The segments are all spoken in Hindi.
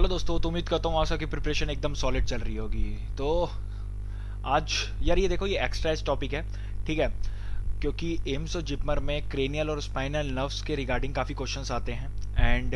हेलो दोस्तों, तो उम्मीद करता हूँ आशा की प्रिपरेशन एकदम सॉलिड चल रही होगी। तो आज यार ये देखो, ये एक्स्ट्रा टॉपिक है, ठीक है। क्योंकि एम्स और जिपमर में क्रेनियल और स्पाइनल नर्व्स के रिगार्डिंग काफ़ी क्वेश्चंस आते हैं। एंड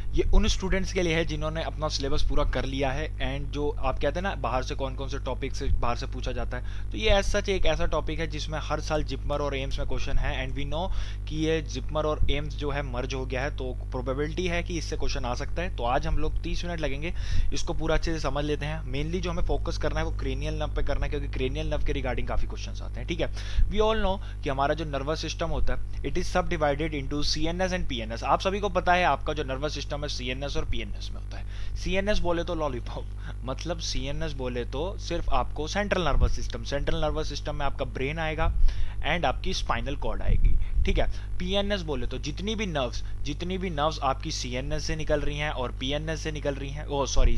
ये उन स्टूडेंट्स के लिए है जिन्होंने अपना सिलेबस पूरा कर लिया है। एंड जो आप कहते हैं ना, बाहर से कौन कौन से टॉपिक से बाहर से पूछा जाता है, तो ये एज सच एक ऐसा टॉपिक है जिसमें हर साल जिपमर और एम्स में क्वेश्चन है। एंड वी नो कि ये जिपमर और एम्स जो है मर्ज हो गया है, तो प्रोबेबिलिटी है कि इससे क्वेश्चन आ सकता है। तो आज हम लोग 30 मिनट लगेंगे, इसको पूरा अच्छे से समझ लेते हैं। मेनली जो हमें फोकस करना है वो क्रेनियल नर्व पे करना है, क्योंकि क्रेनियल नर्व के रिगार्डिंग काफ़ी क्वेश्चन आते हैं, ठीक है। वी ऑल नो कि हमारा जो नर्वस सिस्टम होता है, इट इज सब divided into CNS and PNS. आप सभी को पता है आपका जो नर्वस सिस्टम है सीएनएस और पीएनएस में होता है। सीएनएस बोले तो लॉलीपॉप, मतलब सीएनएस बोले तो सिर्फ आपको central nervous system, central nervous system में आपका ब्रेन आएगा एंड आपकी स्पाइनल कॉर्ड आएगी, ठीक है। पीएनएस बोले तो जितनी भी नर्व्स आपकी सीएनएस से निकल रही हैं और पीएनएस से निकल रही हैं, ओ सॉरी,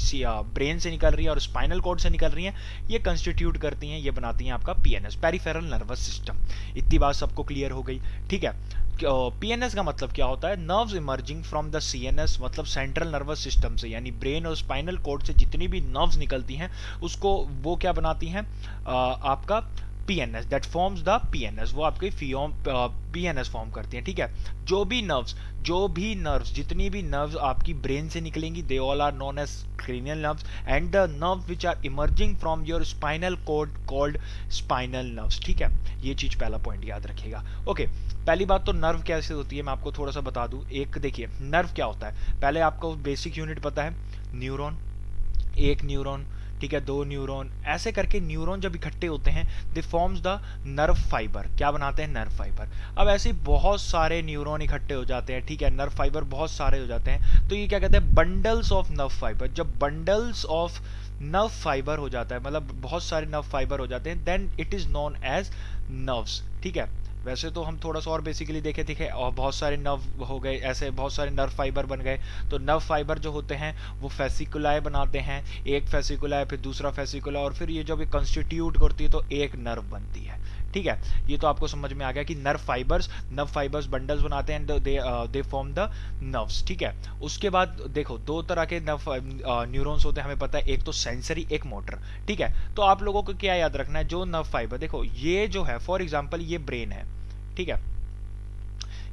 ब्रेन से निकल रही है और स्पाइनल कॉर्ड से निकल रही हैं, ये कंस्टिट्यूट करती हैं, ये बनाती हैं आपका पीएनएस, पेरिफेरल नर्वस सिस्टम। इतनी बात सबको क्लियर हो गई, ठीक है। पीएनएस का मतलब क्या होता है? Nerves emerging from the CNS, मतलब सेंट्रल नर्वस सिस्टम से, यानी ब्रेन और स्पाइनल कॉर्ड से जितनी भी नर्व्स निकलती हैं उसको वो क्या बनाती हैं? आपका PNS, that forms the PNS, वो आपके पीएनएस फॉर्म करती हैं, ठीक है। जो भी नर्व्स जितनी भी नर्व्स आपकी ब्रेन से निकलेंगी, they all are known as cranial nerves, and the nerves which are emerging from your spinal cord called spinal nerves, ठीक है। ये चीज पहला पॉइंट याद रखिएगा। ओके, पहली बात तो नर्व कैसे होती है मैं आपको थोड़ा सा बता दूं। एक देखिए, नर्व क्या होता है, पहले आपको बेसिक यूनिट पता है, न्यूरॉन, एक न्यूरॉन, ठीक है, दो न्यूरॉन, ऐसे करके न्यूरॉन जब इकट्ठे होते हैं दे फॉर्म्स द नर्व फाइबर। क्या बनाते हैं? Nerve fibre. अब ऐसे बहुत सारे न्यूरॉन इकट्ठे हो जाते हैं, ठीक है, नर्व फाइबर बहुत सारे हो जाते हैं, तो ये क्या कहते हैं? Bundles of nerve fibre. जब बंडल्स ऑफ नर्व फाइबर हो जाता है, मतलब बहुत सारे नर्व फाइबर हो जाते हैं, then it is known as nerves, ठीक है। वैसे तो हम थोड़ा सा और बेसिकली देखे थे और बहुत सारे नर्व हो गए, ऐसे बहुत सारे नर्व फाइबर बन गए। तो नर्व फाइबर जो होते हैं वो फेसिकुलाए बनाते हैं, एक फेसिकुला फिर दूसरा फेसिकुला, और फिर ये जब कंस्टिट्यूट करती है तो एक नर्व बनती है, ठीक है। ये तो आपको समझ में आ गया कि नर्व फाइबर्स बंडल्स बनाते हैं, दे फॉर्म द नर्व्स, ठीक है। उसके बाद देखो, दो तरह के न्यूरॉन्स होते हैं, हमें पता है, एक तो सेंसरी, एक मोटर, ठीक है। तो आप लोगों को क्या याद रखना है, जो नर्व फाइबर, देखो ये जो है, फॉर एग्जांपल ये ब्रेन है, ठीक है,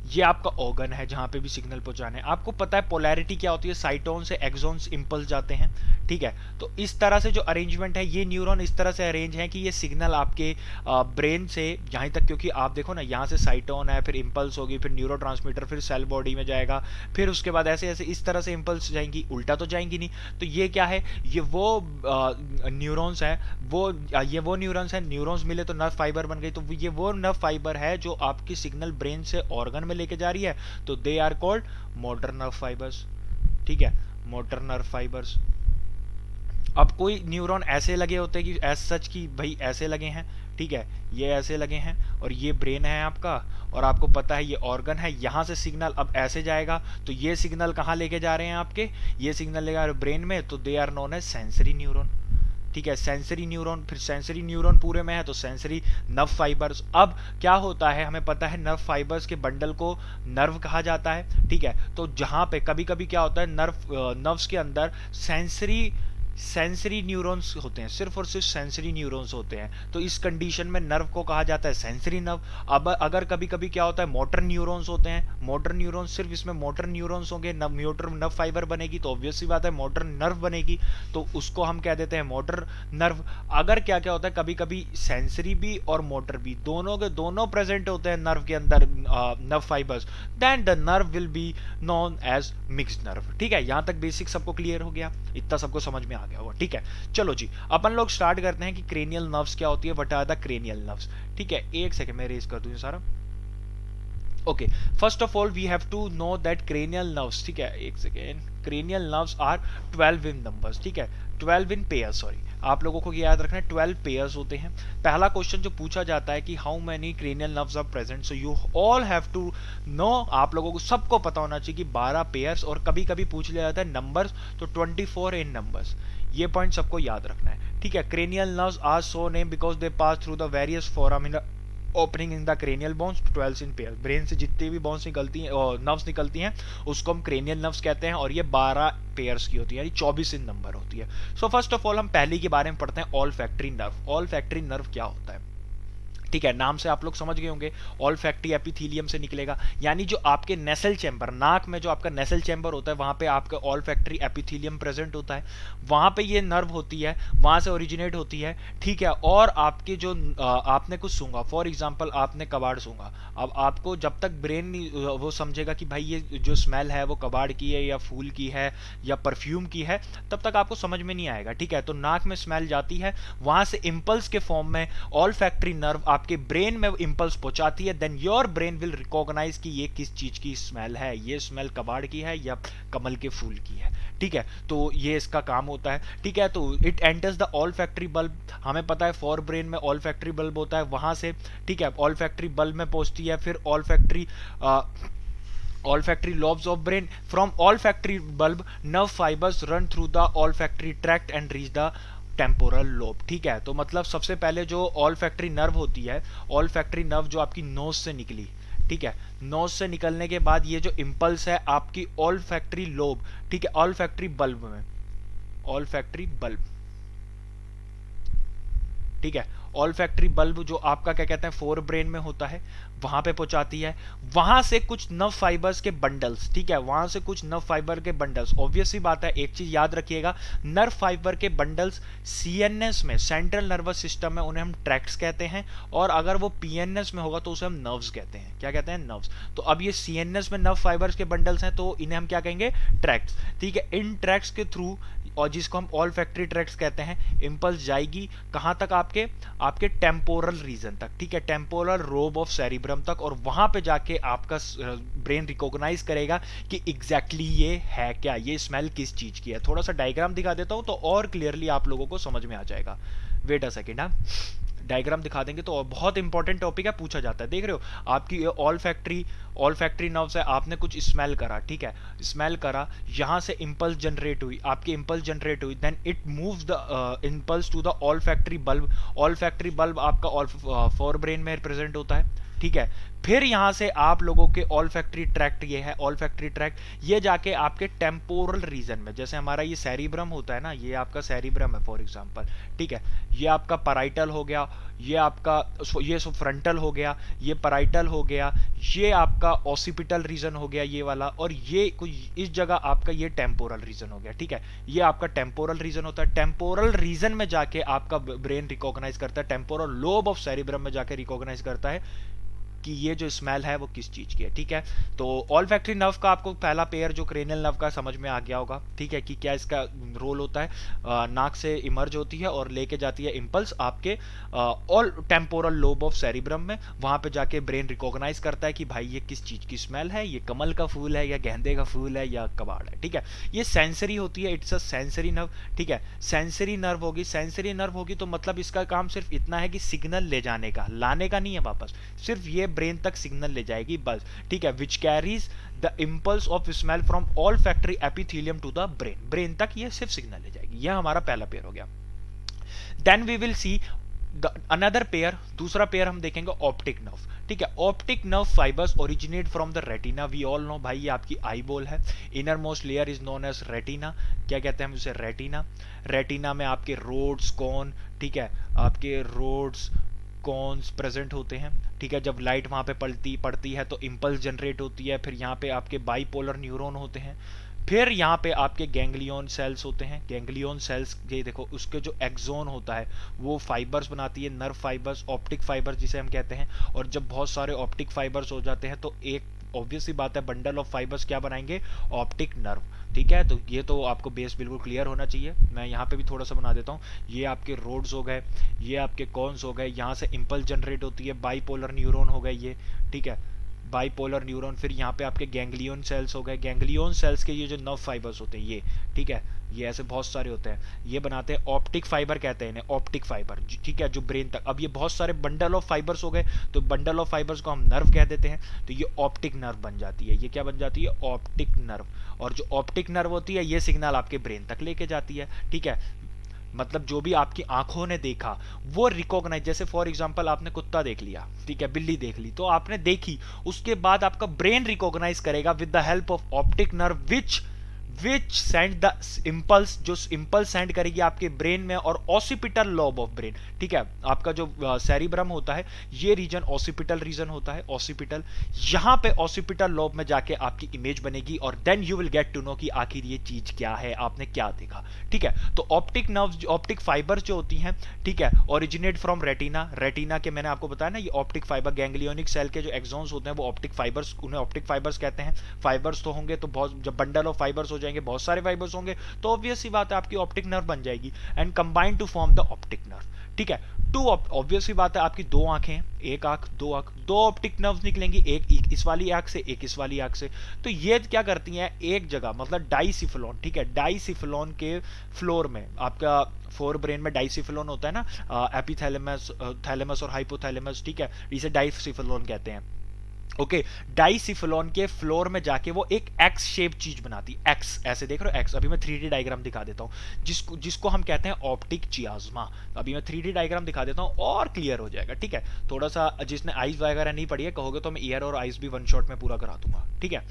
ये आपका ऑर्गन है जहां पे भी सिग्नल पहुंचाने, आपको पता है पोलैरिटी क्या होती है, साइटोन से एक्सॉन्स इंपल्स जाते हैं, ठीक है। तो इस तरह से जो अरेंजमेंट है, ये न्यूरॉन इस तरह से अरेंज है कि ये सिग्नल आपके ब्रेन से यहां तक, क्योंकि आप देखो ना, यहाँ से साइटोन है, फिर इंपल्स होगी, फिर न्यूरोट्रांसमीटर, फिर सेल बॉडी में जाएगा, फिर उसके बाद ऐसे ऐसे इस तरह से इंपल्स जाएंगी, उल्टा तो जाएंगी नहीं। तो ये क्या है? ये वो न्यूरॉन्स है, ये वो न्यूरॉन्स है, न्यूरॉन्स मिले तो नर्व फाइबर बन गई, तो ये वो नर्व फाइबर है जो आपकी सिग्नल ब्रेन से ऑर्गन में लेके जा रही है, तो they are called motor nerve fibres, ठीक है, मोटर नर्व फाइबर्स। अब कोई न्यूरॉन ऐसे लगे होते हैं कि एज सच की भाई ऐसे लगे हैं, ठीक है, ये ऐसे लगे हैं, और ये ब्रेन है आपका, और आपको पता है ये ऑर्गन है, यहां से सिग्नल अब ऐसे जाएगा, तो ये सिग्नल कहां लेके जा रहे हैं आपके? ये सिग्नल लेगा ब्रेन में, तो they are known as sensory neuron, ठीक है, सेंसरी न्यूरॉन। फिर सेंसरी न्यूरॉन पूरे में है तो सेंसरी नर्व फाइबर्स। अब क्या होता है, हमें पता है नर्व फाइबर्स के बंडल को नर्व कहा जाता है, ठीक है। तो जहां पे कभी कभी क्या होता है, नर्व्स के अंदर सेंसरी न्यूरॉन्स होते हैं, सिर्फ और सिर्फ सेंसरी न्यूरॉन्स होते हैं, तो इस कंडीशन में नर्व को कहा जाता है सेंसरी नर्व। अब अगर कभी कभी क्या होता है, मोटर न्यूरॉन्स होते हैं, मोटर न्यूरॉन्स, सिर्फ इसमें मोटर न्यूरॉन्स होंगे, मोटर नर्व फाइबर बनेगी, तो ऑब्वियस सी बात है मोटर नर्व बनेगी, तो उसको हम कह देते हैं मोटर नर्व। अगर क्या क्या होता है, कभी कभी सेंसरी भी और मोटर भी दोनों के दोनों प्रेजेंट होते हैं नर्व के अंदर, nerve fibres, then the nerve will be known as mixed nerve, ठीक है। यहां तक बेसिक सबको क्लियर हो गया, इतना सबको समझ में आ गया होगा, ठीक है। चलो जी, अपन लोग स्टार्ट करते हैं कि क्रेनियल नर्व्स क्या होती है, what are the cranial nerves, ठीक है। एक सेकंड में रेज कर दूं सारा। Okay, first of all we have to know that cranial nerves, ठीक है, एक second, cranial nerves are 12 in numbers, ठीक है, 12 इन पेयर, सॉरी, आप लोगों को याद रखना है 12 पेयर्स होते हैं। पहला क्वेश्चन जो पूछा जाता है कि how many cranial nerves are present, so you all have to know, आप लोगों को सबको पता होना चाहिए कि 12 पेयर्स, और कभी कभी पूछ लिया जाता है नंबर्स, तो 24 इन नंबर्स, ये पॉइंट सबको याद रखना है, ठीक है। Cranial nerves are so name because they pass through the various foramina opening in the cranial bones 12 in pair. Brain से जितनी भी बोन्स निकलती हैं और नर्व्स निकलती हैं उसको हम क्रेनियल नर्व्स कहते हैं, और ये 12 पेयर्स की होती है, यानी 24 इन नंबर होती है। सो फर्स्ट ऑफ ऑल हम पहले के बारे में पढ़ते हैं, all factory nerve. All factory nerve क्या होता है? ठीक है, नाम से आप लोग समझ गए होंगे, ऑल फैक्ट्री एपिथीलियम से निकलेगा, यानी जो आपके नेसल चैम्बर, नाक में जो आपका नेसल चैम्बर होता है वहां पे आपका ऑल फैक्ट्री एपिथीलियम प्रेजेंट होता है, वहां पे ये नर्व होती है, वहां से ओरिजिनेट होती है। ठीक है, और आपके जो आपने कुछ सूंघा, फॉर एग्जांपल आपने कबाड़ सूंघा, अब आपको जब तक ब्रेन वो समझेगा कि भाई ये जो स्मेल है वो कबाड़ की है या फूल की है या परफ्यूम की है, तब तक आपको समझ में नहीं आएगा। ठीक है, तो नाक में स्मेल जाती है, वहां से इंपल्स के फॉर्म में ऑल फैक्ट्री नर्व आपके ब्रेन में इंपल्स पहुंचाती है, then your brain will recognise कि ये किस चीज की स्मेल है, ये स्मेल कबाड़ की है या कमल के फूल की है। ठीक है, तो ये इसका काम होता है। ठीक है, तो it enters the olfactory bulb, हमें पता है फॉर ब्रेन में ऑल फैक्ट्री बल्ब होता है, वहां से ठीक है ऑल फैक्ट्री बल्ब में पहुंचती है, फिर all factory lobes of brain. From olfactory bulb, nerve fibers run through the olfactory tract and reach the temporal lobe. ठीक है, तो मतलब सबसे पहले जो ऑल फैक्ट्री नर्व होती है, ऑल फैक्ट्री नर्व जो आपकी नोज से निकली, ठीक है, नोज से निकलने के बाद ये जो इंपल्स है आपकी ऑल फैक्ट्री लोब, ठीक है, ऑल फैक्ट्री बल्ब में, ऑल फैक्ट्री बल्ब, ठीक है, ऑल फैक्ट्री बल्ब जो आपका क्या कहते हैं फोर ब्रेन में होता है, वहां पे पहुंचाती है, वहां से कुछ नर्व फाइबर्स के बंडल्स, ठीक है, वहां से कुछ नर्व फाइबर के बंडल्स, ऑब्वियस सी बात है, एक चीज याद रखिएगा, नर्व फाइबर के बंडल्स सीएनएस में, सेंट्रल नर्वस सिस्टम में, उन्हें हम ट्रैक्ट्स कहते हैं, और अगर वो पीएनएस में होगा तो उसे हम नर्व्स कहते हैं। क्या कहते हैं? नर्व्स। तो अब ये सीएनएस में नर्व फाइबर्स के बंडल्स हैं तो इन्हें हम क्या कहेंगे? ट्रैक्ट्स। ठीक है, इन ट्रैक्ट्स के थ्रू, और जिसको हम ऑल फैक्ट्री ट्रैक्ट्स कहते हैं, इंपल्स जाएगी कहां तक? आपके टेम्पोरल रीजन तक, ठीक है, टेम्पोरल रोब ऑफ सेरिब्रम तक, और वहां पे जाके आपका ब्रेन रिकॉग्नाइज करेगा कि एग्जैक्टली ये है क्या, ये स्मेल किस चीज की है। थोड़ा सा डायग्राम दिखा देता हूं तो और क्लियरली आप लोगों को समझ में आ जाएगा। वेट अ सेकेंड, हाँ डायग्राम दिखा देंगे तो बहुत इंपॉर्टेंट टॉपिक है, पूछा जाता है। देख रहे हो आपकी ऑल फैक्ट्री नर्व्स है, आपने कुछ स्मेल करा, ठीक है, स्मेल करा, यहां से इंपल्स जनरेट हुई, आपकी इंपल्स जनरेट हुई, then it moves the impulse to the olfactory bulb. Olfactory bulb आपका फोर ब्रेन में रिप्रेजेंट होता है, ठीक है, फिर यहां से आप लोगों के ऑल फैक्ट्री ट्रैक्ट, ये है ऑल फैक्ट्री ट्रैक्ट, ये जाके आपके टेम्पोरल रीजन में, जैसे हमारा ये सेरिब्रम होता है ना, ये आपका सेरिब्रम है फॉर एग्जांपल, ठीक है, ये आपका पैराइटल हो गया, ये आपका ये फ्रंटल हो गया, ये पैराइटल हो गया, ये आपका ऑसिपिटल रीजन हो गया ये वाला, और ये कुछ इस जगह आपका ये टेम्पोरल रीजन हो गया। ठीक है, ये आपका टेम्पोरल रीजन होता है। टेम्पोरल रीजन में जाके आपका ब्रेन रिकॉग्नाइज करता है, टेम्पोरल लोब ऑफ सेरिब्रम में जाके रिकॉग्नाइज करता है कि ये जो स्मेल है वो किस चीज की है। ठीक है, तो ऑल फैक्ट्री नर्व का आपको पहला पेयर जो क्रेनियल नर्व का समझ में आ गया होगा, ठीक है, कि क्या इसका रोल होता है, नाक से इमर्ज होती है और लेके जाती है इंपल्स आपके all temporal lobe of cerebrum में, वहां पे जाके ब्रेन रिकॉग्नाइज करता है कि भाई ये किस चीज की स्मेल है, ये कमल का फूल है या गेंदे का फूल है या कबाड़ है। ठीक है, ये सेंसरी होती है, इट्स अ सेंसरी नर्व। ठीक है, सेंसरी नर्व होगी, सेंसरी नर्व होगी तो मतलब इसका काम सिर्फ इतना है कि सिग्नल ले जाने का, लाने का नहीं है वापस, सिर्फ ये ब्रेन तक सिग्नल ले जाएगी बस। ठीक है, which carries the impulse of smell from olfactory epithelium to the brain, brain तक ये सिर्फ सिग्नल ले जाएगी। यह हमारा पहला पेयर हो गया। Then we will see another pair, दूसरा पेयर हम देखेंगे ऑप्टिक नर्व। ठीक है, optic nerve fibres originate from the retina. We all know भाई ये आपकी आई बॉल है, innermost layer is known as retina. क्या कहते हैं हम उसे? रेटिना। रेटिना में आपके रोड्स, कोन, ठीक है, आपके रोड्स कॉन्स प्रेजेंट होते हैं। ठीक है, जब लाइट वहां पे पड़ती है तो इंपल्स जनरेट होती है, फिर यहाँ पे आपके बाइपोलर न्यूरॉन होते हैं, फिर यहाँ पे आपके गैंग्लियन सेल्स होते हैं। गैंग्लियन सेल्स ये देखो, उसके जो एक्सोन होता है वो फाइबर्स बनाती है, नर्व फाइबर्स, ऑप्टिक फाइबर्स जिसे हम कहते हैं, और जब बहुत सारे ऑप्टिक फाइबर्स हो जाते हैं तो एक ऑब्वियस सी बात है बंडल ऑफ फाइबर्स क्या बनाएंगे? Optic nerve. ठीक है, तो ये तो आपको बेस बिल्कुल क्लियर होना चाहिए। मैं यहाँ पे भी थोड़ा सा बना देता हूँ। ये आपके रोड्स हो गए, ये आपके कॉन्स हो गए, यहाँ से इंपल्स जनरेट होती है, बाइपोलर न्यूरॉन हो गए ये, ठीक है, बाइपोलर न्यूरॉन, फिर यहाँ पे आपके गैंग्लियन सेल्स हो गए, गैंग्लियन सेल्स के ये जो नर्व फाइबर्स होते हैं ये, ठीक है, ये ऐसे बहुत सारे होते हैं, ये बनाते हैं ऑप्टिक फाइबर कहते हैं इन्हें, ऑप्टिक फाइबर। ठीक है, जो ब्रेन तक, अब ये बहुत सारे बंडल ऑफ फाइबर्स हो गए तो बंडल ऑफ फाइबर्स को हम नर्व कह देते हैं, तो ये ऑप्टिक नर्व बन जाती है। ये क्या बन जाती है? Optic nerve. और जो ऑप्टिक नर्व होती है ये सिग्नल आपके ब्रेन तक लेके जाती है। ठीक है, मतलब जो भी आपकी आंखों ने देखा वो रिकॉग्नाइज, जैसे फॉर एग्जांपल आपने कुत्ता देख लिया, ठीक है, बिल्ली देख ली, तो आपने देखी, उसके बाद आपका ब्रेन रिकॉग्नाइज करेगा with the help of optic nerve which send the impulse, जो इम्पल्स सेंड करेगी आपके ब्रेन में, और ऑसिपिटल लोब ऑफ ब्रेन, ठीक है, आपका जो सेरिब्रम होता है ये रीजन ऑसिपिटल रीजन होता है, ऑसिपिटल, यहां पे ऑसिपिटल लोब में जाके आपकी इमेज बनेगी, और then you will get to know कि आखिर ये चीज क्या है, आपने क्या देखा, ठीक है। तो ऑप्टिक नर्व्स, ऑप्टिक फाइबर्स जो होती हैं, ठीक है, ओरिजिनेट फ्रॉम रेटिना, रेटिना के मैंने आपको बताया ना, ये ऑप्टिक फाइबर, गैंग्लियोनिक सेल के जो एक्सॉन्स होते हैं वो ऑप्टिक फाइबर्स, उन्हें ऑप्टिक फाइबर्स कहते हैं। फाइबर्स तो होंगे तो बहुत, जब बंडल ऑफ फाइबर्स हो जाएंगे, बहुत सारे फाइबर्स होंगे, तो ऑब्वियस सी बात है आपकी ऑप्टिक नर्व बन जाएगी, and combine to form the optic nerve, ठीक है। टू, ऑब्वियस सी बात है आपकी दो आंखें, एक आंख, दो ऑप्टिक नर्व्स निकलेंगी, एक इस वाली आंख से, एक इस वाली आंख से, तो ये क्या करती हैं एक जगह, मतलब डाइसिफिलोन, ठीक है, डाइसिफिलोन के फ्लोर में, आपका फोर ब्रेन में डाइसिफिलोन होता है ना, एपिथैलेमस, थैलेमस और हाइपोथैलेमस, ठीक है, इसे डाइसिफिलोन कहते हैं, ओके। डाइसिफिलोन के फ्लोर में जाके वो एक एक्स शेप चीज बनाती है, एक्स, ऐसे देख रहे हो एक्स, अभी मैं 3D डायग्राम दिखा देता हूं, जिसको हम कहते हैं ऑप्टिक चियाज्मा। अभी मैं 3D डायग्राम दिखा देता हूं और क्लियर हो जाएगा, ठीक है। थोड़ा सा जिसने आईज वगैरह नहीं पढ़ी है कहोगे तो मैं ईयर और आईज भी वन शॉट में पूरा करा दूंगा, ठीक है।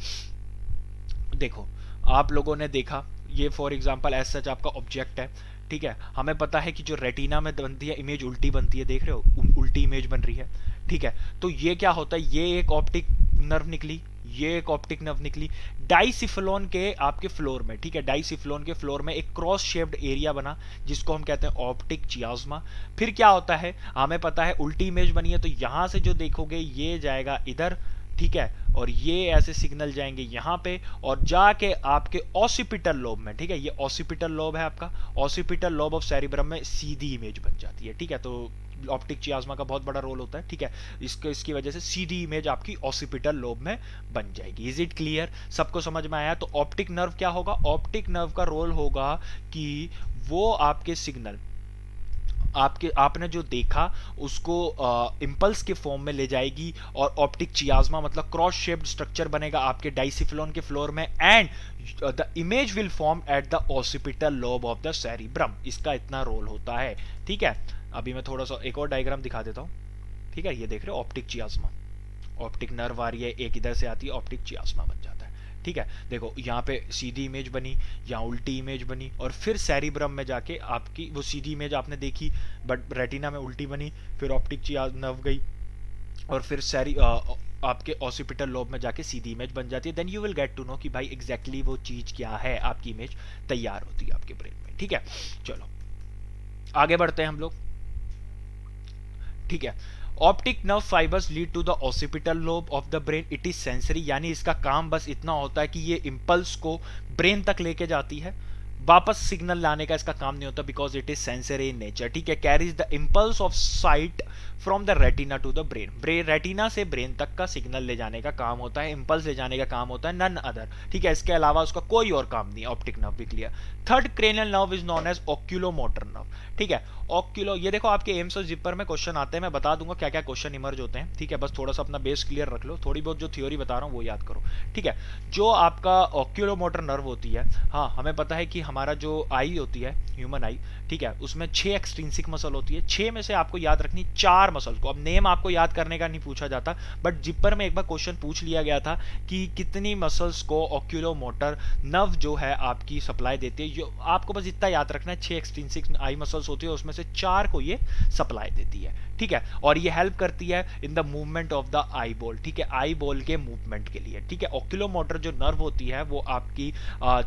देखो आप लोगों ने देखा, ये फॉर एग्जांपल एज सच आपका ऑब्जेक्ट है, ठीक है, हमें पता है कि जो रेटिना में बनती है इमेज उल्टी बनती है, देख रहे हो उल्टी इमेज बन रही है, ठीक है। तो ये क्या होता है, ये एक ऑप्टिक नर्व निकली, ये एक ऑप्टिक नर्व निकली, डाइसिफिलोन के आपके फ्लोर में, ठीक है, डाइसिफिलोन के फ्लोर में एक क्रॉस शेप्ड एरिया बना जिसको हम कहते हैं ऑप्टिक चियाज्मा। फिर क्या होता है, हमें पता है उल्टी इमेज बनी है, तो यहां से जो देखोगे ये जाएगा इधर, ठीक है, और ये ऐसे सिग्नल जाएंगे यहाँ पे और जाके आपके ऑसिपिटल लोब में, ठीक है, ये ऑसिपिटल लोब है आपका, ऑसिपिटल लोब ऑफ सेरिब्रम में सीधी इमेज बन जाती है, ठीक है। तो ऑप्टिक चियाज्मा का बहुत बड़ा रोल होता है, ठीक है, इसकी वजह से सीधी इमेज आपकी ऑसिपिटल लोब में बन जाएगी। इज इट क्लियर, सबको समझ में आया। तो ऑप्टिक नर्व क्या होगा, ऑप्टिक नर्व का रोल होगा कि वो आपके सिग्नल, आपने जो देखा उसको इंपल्स के फॉर्म में ले जाएगी, और ऑप्टिक चियाज्मा मतलब क्रॉस शेप्ड स्ट्रक्चर बनेगा आपके डाइसिफिलोन के फ्लोर में, and the image will form at the occipital lobe of the cerebrum. इसका इतना रोल होता है, ठीक है। अभी मैं थोड़ा सा एक और डायग्राम दिखा देता हूं, ठीक है, ये देख रहे हो ऑप्टिक चियाज्मा, ऑप्टिक नर्व आ रही है, एक इधर से आती है, ऑप्टिक चियाज्मा बन जाता है, ठीक है। देखो यहाँ पे सीधी इमेज बनी, यहाँ उल्टी इमेज बनी, और फिर सेरिब्रम में जाके आपकी वो सीधी इमेज आपने देखी बट रेटिना में उल्टी बनी, फिर ऑप्टिक चियाज नर्व गई, और फिर आपके ऑसिपिटल लोब में जाके सीधी इमेज बन जाती है। Then you will get to know कि भाई एग्जैक्टली वो चीज क्या है, आपकी इमेज तैयार होती है आपके ब्रेन में, ठीक है। चलो आगे बढ़ते हैं हम लोग, ठीक है। Optic nerve fibres lead to the occipital lobe of the brain, it is sensory, यानी इसका काम बस इतना होता है कि ये इंपल्स को ब्रेन तक लेके जाती है, वापस सिग्नल लाने का इसका काम नहीं होता, because it is sensory in nature, ठीक है। Carries the impulse of sight from the retina to the brain, retina से ब्रेन तक का सिग्नल ले जाने का काम होता है, इंपल्स ले जाने का काम होता है, नन अदर, ठीक है। इसके अलावा उसका कोई और काम नहीं है। ऑप्टिक नर्व भी clear. Third cranial nerve is known as oculomotor nerve, ठीक है। ऑक्यूलो, ये देखो आपके एम्स और जिपर में क्वेश्चन आते हैं, मैं बता दूंगा क्या क्या क्वेश्चन इमर्ज होते हैं, ठीक है। बस थोड़ा सा अपना बेस क्लियर रख लो, थोड़ी बहुत जो थ्योरी बता रहा हूँ वो याद करो, ठीक है। जो आपका ऑक्यूलोमोटर नर्व होती है, हाँ हमें पता है कि हमारा जो आई होती है, ह्यूमन आई, ठीक है, उसमें 6 एक्सट्रिंसिक मसल होती है, 6 में से आपको याद रखनी 4 मसल को। अब नेम आपको याद करने का नहीं पूछा जाता, बट जिपर में एक बार क्वेश्चन पूछ लिया गया था कि कितनी मसल्स को ऑक्यूलोमोटर नर्व जो है आपकी सप्लाई देती है, जो आपको बस इतना याद रखना है, 6 एक्सट्रिंसिक आई मसल्स होती है, उसमें से 4 को ये सप्लाई देती है, ठीक है। और ये हेल्प करती है in the movement of the eye ball, ठीक है, आई बॉल के मूवमेंट के लिए, ठीक है। ऑक्यूलोमोटर जो नर्व होती है वो आपकी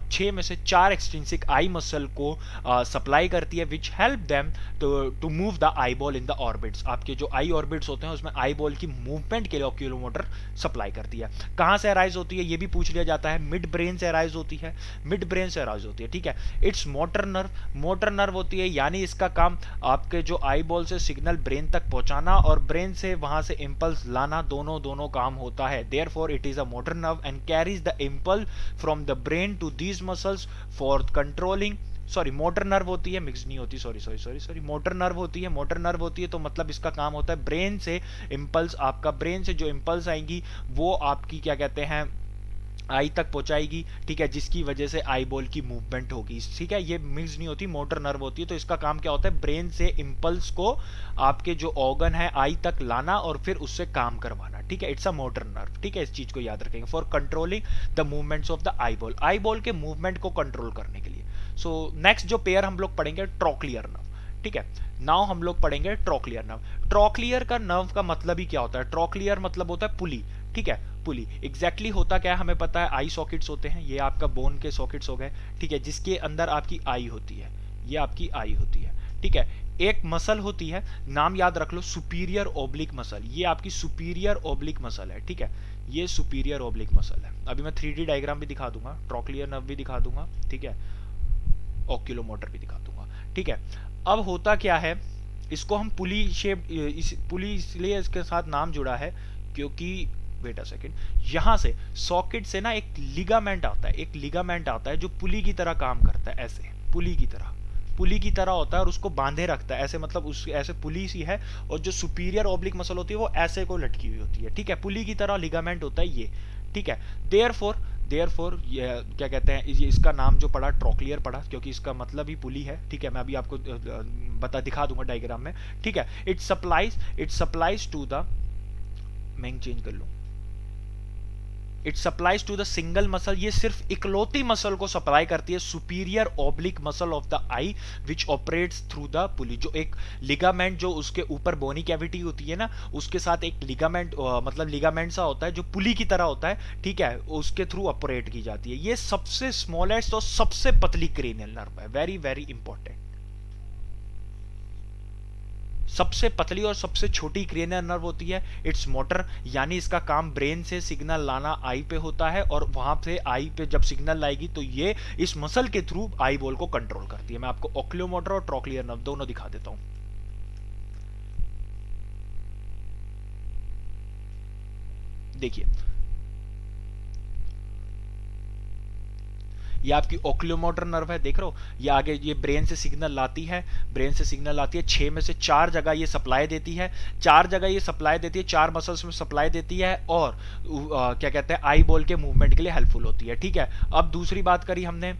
6 में से 4 एक्सट्रिंसिक आई मसल को सप्लाई करती है, which help them to move the eye ball in the orbits. आपके जो आई ऑर्बिट्स होते हैं उसमें आई बॉल की मूवमेंट के लिए ऑक्यूलोमोटर सप्लाई करती है। कहां से अराइज होती है ये भी पूछ लिया जाता है, मिड ब्रेन से अराइज होती है, मिड ब्रेन से अराइज होती है, ठीक है। It's motor nerve, motor nerve होती है, यानी इसका काम आपके जो आई बॉल से सिग्नल ब्रेन तक पहुंचाना और ब्रेन से वहां से इंपल्स लाना, दोनों काम होता है। Therefore it is a motor nerve and carries the impulse from the brain to these muscles for controlling, sorry motor nerve होती है, मिक्स नहीं होती, सॉरी मोटर नर्व होती है, मोटर नर्व होती है, तो मतलब इसका काम होता है ब्रेन से इंपल्स, आपका ब्रेन से जो इंपल्स आएंगी वो आपकी क्या कहते हैं आई तक पहुंचाएगी, ठीक है, जिसकी वजह से आई बॉल की मूवमेंट होगी, ठीक है। ये मिक्स नहीं होती, मोटर नर्व होती है। तो इसका काम क्या होता है, ब्रेन से इंपल्स को आपके जो ऑर्गन है आई तक लाना और फिर उससे काम करवाना, ठीक है। इट्स अ मोटर नर्व, ठीक है, इस चीज को याद रखेंगे। For controlling the movements of the eye ball के मूवमेंट को कंट्रोल करने के लिए। सो नेक्स्ट जो पेयर हम लोग पढ़ेंगे, ट्रोक्लियर नर्व, ठीक है। नाउ हम लोग पढ़ेंगे ट्रोक्लियर नर्व। ट्रोक्लियर का नर्व का मतलब ही क्या होता है, ट्रोक्लियर मतलब होता है पुली, ठीक है, पुली। एग्जैक्टली होता क्या है हमें पता है, आई सॉकेट्स होते हैं, ये आपका बोन के सॉकेट्स हो गए, ठीक है, जिसके अंदर आपकी आई होती है, ये आपकी आई होती है, ठीक है। एक मसल होती है, नाम याद रख लो, सुपीरियर ओब्लिक मसल, ये आपकी सुपीरियर ओब्लिक मसल है, ठीक है, ये सुपीरियर ओब्लिक मसल है। अभी मैं 3D डायग्राम भी दिखा दूंगा, ट्रोक्लियर नर्व भी दिखा दूंगा, ठीक है, ओक्यूलोमोटर भी दिखा दूंगा, ठीक है। अब होता क्या है, इसको हम पुली शेप, पुली इसलिए इसके साथ नाम जुड़ा है क्योंकि वेट अ सेकंड, यहां से सॉकेट से ना एक लिगामेंट आता है, एक लिगामेंट आता है जो पुली की तरह काम करता है, ऐसे पुली की तरह, पुली की तरह होता है और उसको बांधे रखता है ऐसे, मतलब उस ऐसे पुली सी है। और जो सुपीरियर ओब्लिक मसल होती है वो ऐसे को लटकी हुई होती है, ठीक है, पुली की तरह लिगामेंट होता है ये, ठीक है। देयरफॉर क्या कहते हैं, इसका नाम जो पड़ा ट्रोक्लियर पड़ा क्योंकि इसका मतलब ही पुली है, ठीक है। मैं अभी आपको दिखा दूंगा डायग्राम में, ठीक है। इट सप्लाइज टू द, मैं चेंज कर लूं, it supplies to the single muscle, ये सिर्फ इकलौती मसल को सप्लाई करती है, superior oblique muscle of the eye which operates through the pulley. जो एक लिगामेंट जो उसके ऊपर बोनी कैविटी होती है ना, उसके साथ एक लिगामेंट मतलब लिगामेंट सा होता है जो पुली की तरह होता है, ठीक है, उसके थ्रू ऑपरेट की जाती है। ये सबसे स्मॉलेस्ट और सबसे पतली क्रेनियल नर्व है, वेरी वेरी इंपॉर्टेंट। सबसे पतली और सबसे छोटी क्रेनियल नर्व होती है, इट्स मोटर, यानी इसका काम ब्रेन से सिग्नल लाना आई पे होता है और वहां से आई पे जब सिग्नल लाएगी तो ये इस मसल के थ्रू आई बॉल को कंट्रोल करती है। मैं आपको ओक्यूलोमोटर और ट्रोक्लियर नर्व दोनों दिखा देता हूं। देखिए ये आपकी ओक्यूलोमोटर नर्व है, देख रहे हो, ये आगे ये ब्रेन से सिग्नल लाती है, ब्रेन से सिग्नल लाती है, 6 में से 4 जगह ये सप्लाई देती है, 4 जगह ये सप्लाई देती है, 4 मसल्स में सप्लाई देती है और क्या कहते हैं आई बॉल के मूवमेंट के लिए हेल्पफुल होती है, ठीक है। अब दूसरी बात करी हमने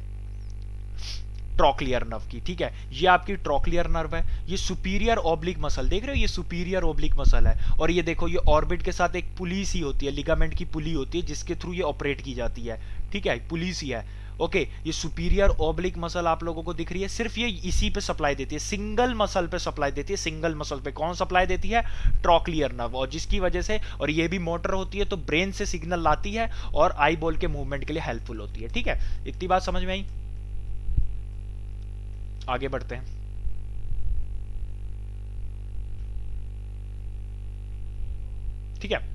ट्रोक्लियर नर्व की, ठीक है, ये आपकी ट्रोक्लियर नर्व है, ये सुपीरियर ओब्लिक मसल, देख रहे हो ये सुपीरियर ओब्लिक मसल है और ये देखो ये ऑर्बिट के साथ एक पुली सी होती है, लिगामेंट की पुली होती है जिसके थ्रू ये ऑपरेट की जाती है, ठीक है, पुली सी है, ओके। ये सुपीरियर ओब्लिक मसल आप लोगों को दिख रही है, सिर्फ ये इसी पे सप्लाई देती है, सिंगल मसल पे सप्लाई देती है, सिंगल मसल पे कौन सप्लाई देती है, ट्रोक्लियर नर्व, और जिसकी वजह से, और ये भी मोटर होती है तो ब्रेन से सिग्नल लाती है और आई बॉल के मूवमेंट के लिए हेल्पफुल होती है, ठीक है। इतनी बात समझ में आई, आगे बढ़ते हैं। ठीक है,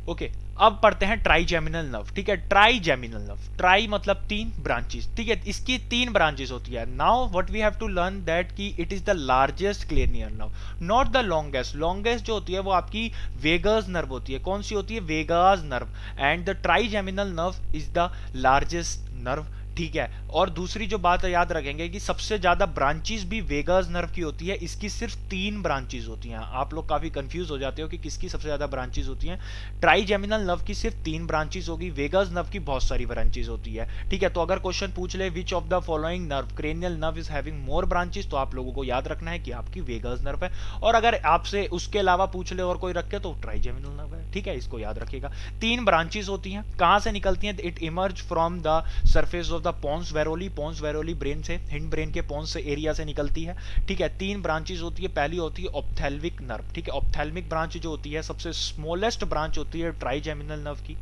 ओके, अब पढ़ते हैं ट्राइजेमिनल नर्व, ठीक है। ट्राइजेमिनल नर्व, ट्राई मतलब 3 ब्रांचेस, ठीक है, इसकी 3 ब्रांचेस होती है। Now what we have to learn that कि it is the largest cranial nerve, not the longest. Longest जो होती है वो आपकी वेगस नर्व होती है, कौन सी होती है, vagus nerve, and the trigeminal nerve is the largest nerve, ठीक है। और दूसरी जो बात याद रखेंगे कि सबसे ज्यादा ब्रांचेस भी वेगस नर्व की होती है, इसकी सिर्फ 3 ब्रांचेस होती हैं। आप लोग काफी कंफ्यूज हो जाते हो कि किसकी सबसे ज्यादा ब्रांचेस होती हैं। ट्राइजेमिनल नर्व की सिर्फ 3 ब्रांचेस होगी, वेगस नर्व की बहुत सारी ब्रांचेस होती है, ठीक है। तो अगर क्वेश्चन पूछ ले which of the following nerve cranial nerve is having more branches, तो आप लोगों को याद रखना है कि आपकी वेगस नर्व है, और अगर आपसे उसके अलावा पूछ ले और कोई रखे तो ट्राइजेमिनल नर्व है, ठीक है, इसको याद रखिएगा। 3 ब्रांचेस होती हैं, कहां से निकलती हैं, it emerge from the surface of the pons varolii brain से, हिंड ब्रेन के पोन्स से एरिया से निकलती है, ठीक है। 3 ब्रांचेस होती है, पहली होती है ऑप्थेल्मिक नर्व, ठीक है, ऑप्थेल्मिक ब्रांच जो होती है सबसे स्मॉलेस्ट ब्रांच होती है ट्राइजेमिनल नर्व की,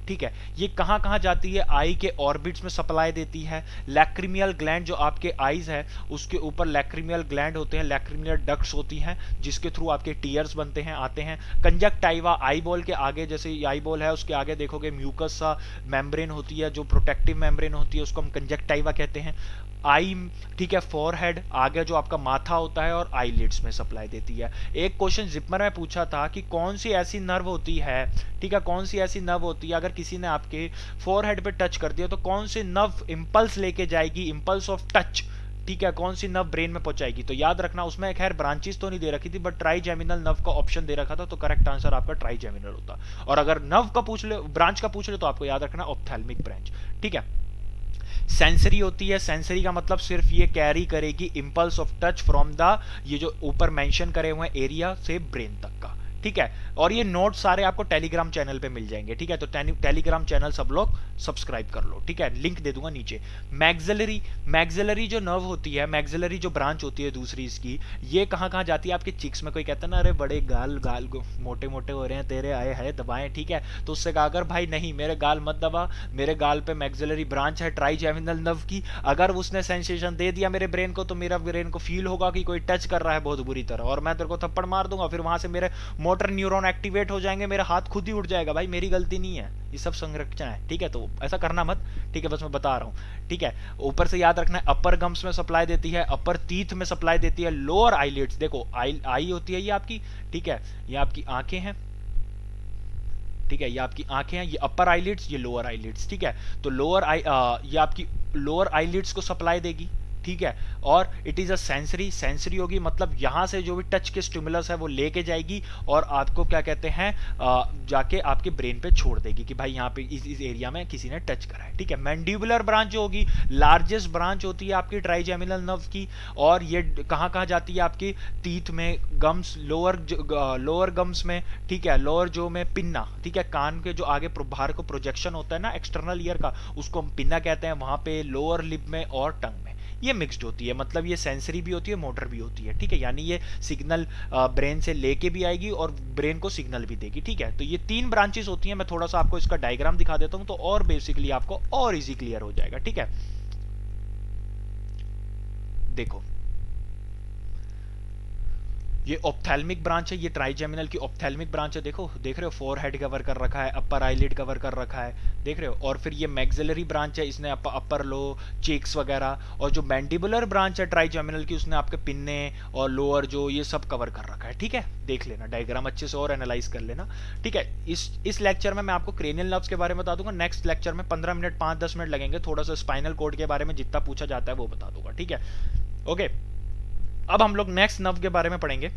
ठीक है। ये कहां कहां जाती है, आई के ऑर्बिट्स में सप्लाई देती है, लैक्रिमियल ग्लैंड जो आपके आईज है उसके ऊपर लैक्रिमियल ग्लैंड होते हैं, लैक्रिमियल डक्ट्स होती हैं जिसके थ्रू आपके टीयर्स बनते हैं, आते हैं। कंजक्टाइवा, आई बॉल के आगे, जैसे आई बॉल है उसके आगे देखोगे म्यूकस सा मेम्ब्रेन होती है जो प्रोटेक्टिव मेम्ब्रेन होती है, उसको हम कंजक्टाइवा कहते हैं। आई, ठीक है, फोरहेड आगे जो आपका माथा होता है और आईलिड्स में सप्लाई देती है। एक क्वेश्चन जिपमर में पूछा था कि कौन सी ऐसी नर्व होती है, ठीक है, कौन सी ऐसी नर्व होती है अगर किसी ने आपके फोरहेड पे टच कर दिया तो कौन सी नर्व इंपल्स लेके जाएगी, इंपल्स ऑफ टच, ठीक है, कौन सी नर्व ब्रेन में पहुंचाएगी। तो याद रखना उसमें खैर ब्रांचेस तो नहीं दे रखी थी, बट ट्राइजेमिनल नर्व का ऑप्शन दे रखा था, तो करेक्ट आंसर आपका ट्राइजेमिनल होता। और अगर नर्व का पूछ ले, ब्रांच का पूछ ले, तो आपको याद रखना ऑप्थेल्मिक ब्रांच। ठीक है। सेंसरी होती है, सेंसरी का मतलब सिर्फ ये कैरी करेगी impulse of touch from the, ये जो ऊपर मेंशन करे हुए एरिया से ब्रेन तक का। ठीक है। और ये नोट सारे आपको टेलीग्राम चैनल पे मिल जाएंगे। ठीक है, तो टेलीग्राम चैनल सब लोग सब्सक्राइब कर लो। ठीक है, लिंक दे दूंगा नीचे। मैक्सिलरी, मैक्सिलरी जो नर्व होती है, मैक्सिलरी जो ब्रांच होती है दूसरी इसकी, ये कहाँ कहाँ जाती है आपके चिक्स में। कोई कहता है ना, अरे बड़े गाल गाल मोटे मोटे हो रहे हैं तेरे, आए है दबाएं। ठीक है, तो उससे कहा अगर भाई नहीं मेरे गाल मत दबा, मेरे गाल पे मैक्सिलरी ब्रांच है ट्राइजेमिनल नर्व की, अगर उसने सेंसेशन दे दिया मेरे ब्रेन को, तो मेरा ब्रेन को फील होगा कि कोई टच कर रहा है बहुत बुरी तरह, और मैं तेरे को थप्पड़ मार दूंगा, फिर वहां से मेरे मोटर न्यूरॉन एक्टिवेट हो जाएंगे, मेरा हाथ खुद ही उठ जाएगा। भाई मेरी गलती नहीं है, ये सब संरचना है। ठीक है, तो ऐसा करना मत। ठीक है, बस मैं बता रहा हूँ। ठीक है, ऊपर से याद रखना है अपर गम्स में सप्लाई देती है, अपर टीथ में सप्लाई देती है, लोअर आईलिड्स, देखो आई होती है ये आपकी। ठीक है, ये आपकी आंखें हैं। ठीक है, ये आपकी आंखें हैं, ये अपर आईलिड्स, ये लोअर आईलिड्स। ठीक है, तो लोअर आई ये आपकी लोअर आईलिड्स को सप्लाई देगी। ठीक है, और it is a sensory, sensory होगी मतलब यहां से जो भी टच के स्टिमुलस है वो लेके जाएगी और आपको क्या कहते हैं जाके आपके ब्रेन पे छोड़ देगी कि भाई यहाँ पे इस एरिया में किसी ने टच करा है। ठीक है, मैंडिबुलर ब्रांच जो होगी, लार्जेस्ट ब्रांच होती है आपकी ट्राइजेमिनल नर्व की, और ये कहाँ कहाँ जाती है आपकी टीथ में, गम्स, लोअर गम्स में। ठीक है, लोअर जो में पिन्ना, ठीक है, कान के जो आगे बाहर को प्रोजेक्शन होता है ना एक्सटर्नल ईयर का, उसको हम पिन्ना कहते हैं, वहां पे लोअर लिप में और टंग में। ये मिक्स्ड होती है, मतलब ये सेंसरी भी होती है, मोटर भी होती है। ठीक है, यानी ये सिग्नल ब्रेन से लेके भी आएगी और ब्रेन को सिग्नल भी देगी। ठीक है, तो ये 3 ब्रांचेस होती हैं। मैं थोड़ा सा आपको इसका डायग्राम दिखा देता हूं, तो और बेसिकली आपको और इजी क्लियर हो जाएगा। ठीक है, देखो ये ऑप्थेल्मिक ब्रांच है, ये ट्राइजेमिनल की ऑप्थेल्मिक ब्रांच है। देखो, देख रहे हो, फोरहेड कवर कर रखा है, अपर आईलिड कवर कर रखा है, देख रहे हो। और फिर ये मैक्सिलरी ब्रांच है, इसने अपर लो चेक्स वगैरह, और जो मैंडिबुलर ब्रांच है ट्राइजेमिनल की, उसने आपके पिन्ने और लोअर जो ये सब कवर कर रखा है। ठीक है, देख लेना डायग्राम अच्छे से और एनालाइज कर लेना। ठीक है, इस लेक्चर में मैं आपको क्रेनियल नर्व्स के बारे में बता दूंगा। नेक्स्ट लेक्चर में 15 मिनट 5-10 मिनट लगेंगे, थोड़ा सा स्पाइनल कोड के बारे में जितना पूछा जाता है वो बता दूंगा। ठीक है, ओके। अब हम लोग नेक्स्ट नर्व के बारे में पढ़ेंगे,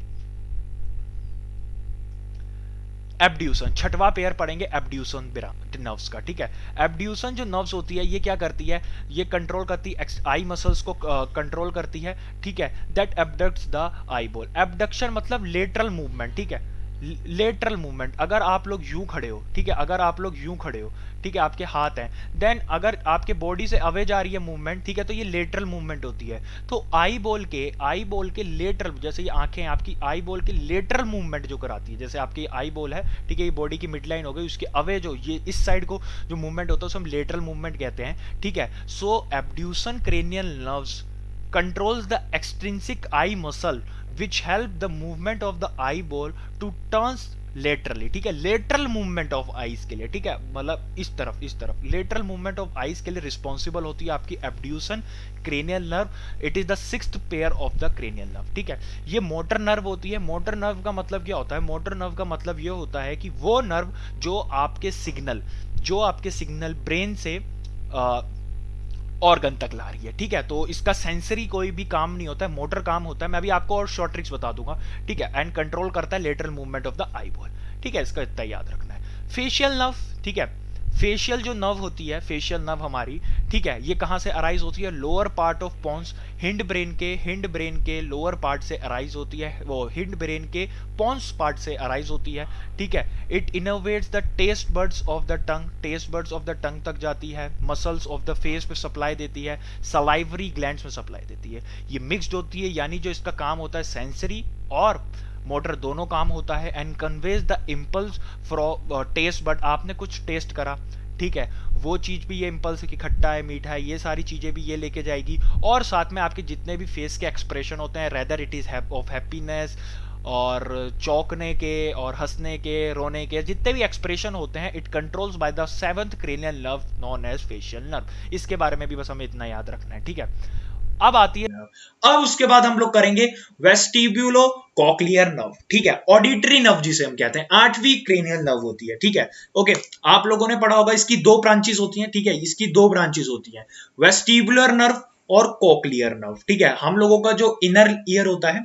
एब्ड्यूसन। छठवां पेयर पढ़ेंगे एब्ड्यूसन नर्व्स का। ठीक है, एब्ड्यूसन जो नर्व्स होती है ये क्या करती है, ये कंट्रोल करती है आई मसल्स को, कंट्रोल करती है। ठीक है, that abducts the I ball. Abduction मतलब लेटरल मूवमेंट। ठीक है, लेटरल मूवमेंट, अगर आप लोग यूं खड़े हो, ठीक है, अगर आप लोग यूं खड़े हो, ठीक है, आपके हाथ हैं, देन अगर आपके बॉडी से अवे जा रही है मूवमेंट, ठीक है, तो ये लेटरल मूवमेंट होती है। तो आई बॉल के लेटरल, जैसे ये आंखें हैं आपकी, आई बॉल के लेटरल मूवमेंट जो कराती है, जैसे आपकी आई बॉल है, ठीक है, ये बॉडी की मिड लाइन हो गई, उसके अवे जो ये इस साइड को जो मूवमेंट होता है उसे हम लेटरल मूवमेंट कहते हैं। ठीक है, so abducens cranial nerves controls the extrinsic eye muscle which help the movement of the eyeball to turn laterally। ठीक है, लेटरल मूवमेंट ऑफ आईज के लिए, ठीक है, मतलब इस तरफ लेटरल मूवमेंट ऑफ आईज के लिए रिस्पॉन्सिबल होती है आपकी abducens cranial nerve. It is the 6th pair of the cranial nerve. ठीक है, ये मोटर नर्व होती है। मोटर नर्व का मतलब क्या होता है, मोटर नर्व का मतलब ये होता है कि वो नर्व जो आपके सिग्नल ब्रेन से ऑर्गन तक ला रही है। ठीक है, तो इसका सेंसरी कोई भी काम नहीं होता है, मोटर काम होता है। मैं अभी आपको और शॉर्ट ट्रिक्स बता दूंगा। ठीक है, एंड कंट्रोल करता है lateral movement of the eye ball. ठीक है, इसका इतना याद रखना है। फेशियल नर्व, ठीक है, फेशियल जो नर्व होती है, फेशियल नर्व हमारी, ठीक है, ये कहां से अराइज होती है, lower part of pons, hind brain के लोअर पार्ट से अराइज होती है, वो हिंड ब्रेन के पॉन्स पार्ट से अराइज होती है। ठीक है, it innervates the taste buds of the tongue तक जाती है, मसल्स ऑफ द फेस पे सप्लाई देती है, सलाइवरी ग्लैंड्स में सप्लाई देती है। ये मिक्स्ड होती है, यानी जो इसका काम होता है सेंसरी और मोटर दोनों काम होता है। And conveys the impulse from taste bud, आपने कुछ टेस्ट करा, ठीक है, वो चीज भी ये इम्पल्स की खट्टा है, मीठा है, ये सारी चीजें भी ये लेके जाएगी। और साथ में आपके जितने भी फेस के एक्सप्रेशन होते हैं, rather it is of happiness और चौंकने के और हंसने के, रोने के, जितने भी एक्सप्रेशन होते हैं, it controls by the 7th cranial nerve known as facial nerve. इसके बारे में भी बस हमें इतना याद रखना है। ठीक है, अब आती है, अब उसके बाद हम लोग करेंगे वेस्टिब्यूलो कॉक्लियर नर्व। ठीक है, ऑडिटरी नर्व जिसे हम कहते हैं, 8वीं क्रेनियल नर्व होती है। ठीक है, ओके, आप लोगों ने पढ़ा होगा इसकी 2 ब्रांचेस होती हैं। ठीक है, इसकी 2 ब्रांचेस होती हैं, वेस्टिबुलर नर्व और कोक्लियर नर्व। ठीक है, हम लोगों का जो इनर ईयर होता है,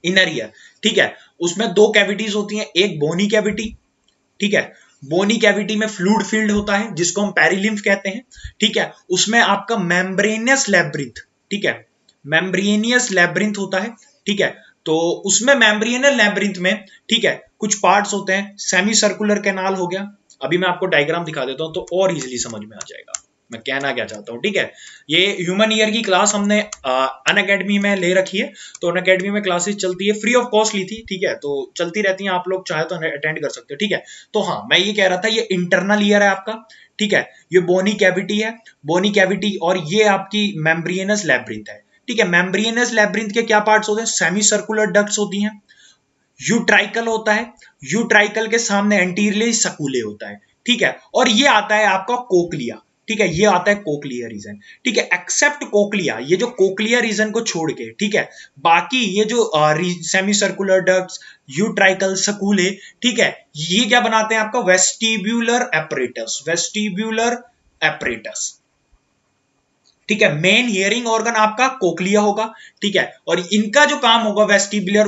इनर ईयर, ठीक है, उसमें दो कैविटीज होती हैं, एक बोनी कैविटी, ठीक है, बोनी कैविटी में फ्लूइड फील्ड होता है जिसको हम पेरिलिम्फ कहते हैं, ठीक है, उसमें आपका मेम्ब्रेनियस लैब्रिंथ, ठीक है, मेम्ब्रेनियस लैब्रिंथ होता है, ठीक है, तो उसमें मेम्ब्रेनियस लैब्रिंथ में, ठीक है, कुछ पार्ट्स होते हैं, सेमी सर्कुलर कैनाल हो गया, अभी मैं आपको डायग्राम दिखा देता हूं तो और इजीली समझ में आ जाएगा मैं कहना क्या चाहता हूं, ठीक है। ये ह्यूमन ईयर की क्लास हमने अनअकैडमी में ले रखी है, तो अनअकैडमी में क्लासेस चलती है, फ्री ऑफ कॉस्ट ली थी, ठीक है, तो चलती रहती हैं, आप लोग चाहे तो अटेंड कर सकते हो, ठीक है। तो हाँ, मैं ये कह रहा था, ये इंटरनल ईयर है आपका, ठीक है, ये बोनी कैविटी है, बोनी कैविटी, और ये आपकी मेम्ब्रेनस लैब्रिंथ है, ठीक है। मेम्ब्रेनस लैब्रिंथ के क्या पार्ट्स होते हैं, सेमी सर्कुलर डक्ट्स होती हैं, यूट्राइकल होता है, यूट्राइकल के सामने एंटीरियरली सकुले होता है, ठीक है, और ये आता है आपका कोक्लिया, ठीक है, ये आता है कोक्लिया रीजन, ठीक है, एक्सेप्ट कोक्लिया, ये जो कोक्लिया रीजन को छोड़ के, ठीक है, बाकी ये जो सेमी सर्कुलर डक्ट्स, यूट्राइकल, सकुले, ठीक है, ये क्या बनाते हैं आपका वेस्टिब्यूलर एपरेटस, वेस्टिब्यूलर एपरेटस, ठीक है। मेन हियरिंग ऑर्गन आपका कोक्लिया होगा, ठीक है, और इनका जो काम होगा वेस्टिबुलर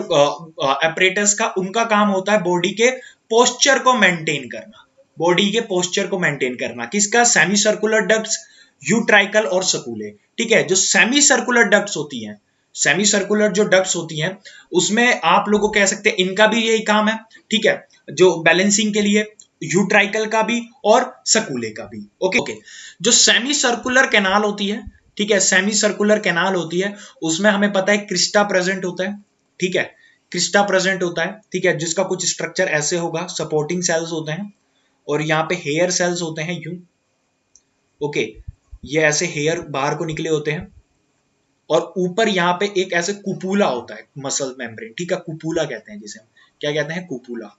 एपरेटस का, उनका काम होता है बॉडी के पोस्चर को मेंटेन करना, बॉडी के पोस्चर को मेंटेन करना, किसका, सेमी सर्कुलर डक्ट्स, यूट्राइकल और सकुले, ठीक है। जो सेमी सर्कुलर डक्ट्स होती हैं, सेमी सर्कुलर जो डक्ट्स होती हैं, उसमें आप लोगों को कह सकते हैं इनका भी यही काम है, ठीक है, जो बैलेंसिंग के लिए, यूट्राइकल का भी और सकुले का भी, ओके ओके। जो सेमी सर्कुलर कैनाल होती है, ठीक है, सेमी सर्कुलर कैनाल होती है, उसमें हमें पता है क्रिस्टा प्रेजेंट होता है, ठीक है, क्रिस्टा प्रेजेंट होता है, ठीक है, जिसका कुछ स्ट्रक्चर ऐसे होगा, सपोर्टिंग सेल्स होते हैं, और यहाँ पे हेयर सेल्स होते हैं यूं, ओके, ये ऐसे हेयर बाहर को निकले होते हैं, और ऊपर यहाँ पे एक ऐसे कुपूला होता है, मसल मेम्ब्रेन, ठीक है, कुपूला कहते हैं जिसे हम, क्या कहते हैं, कुपूला।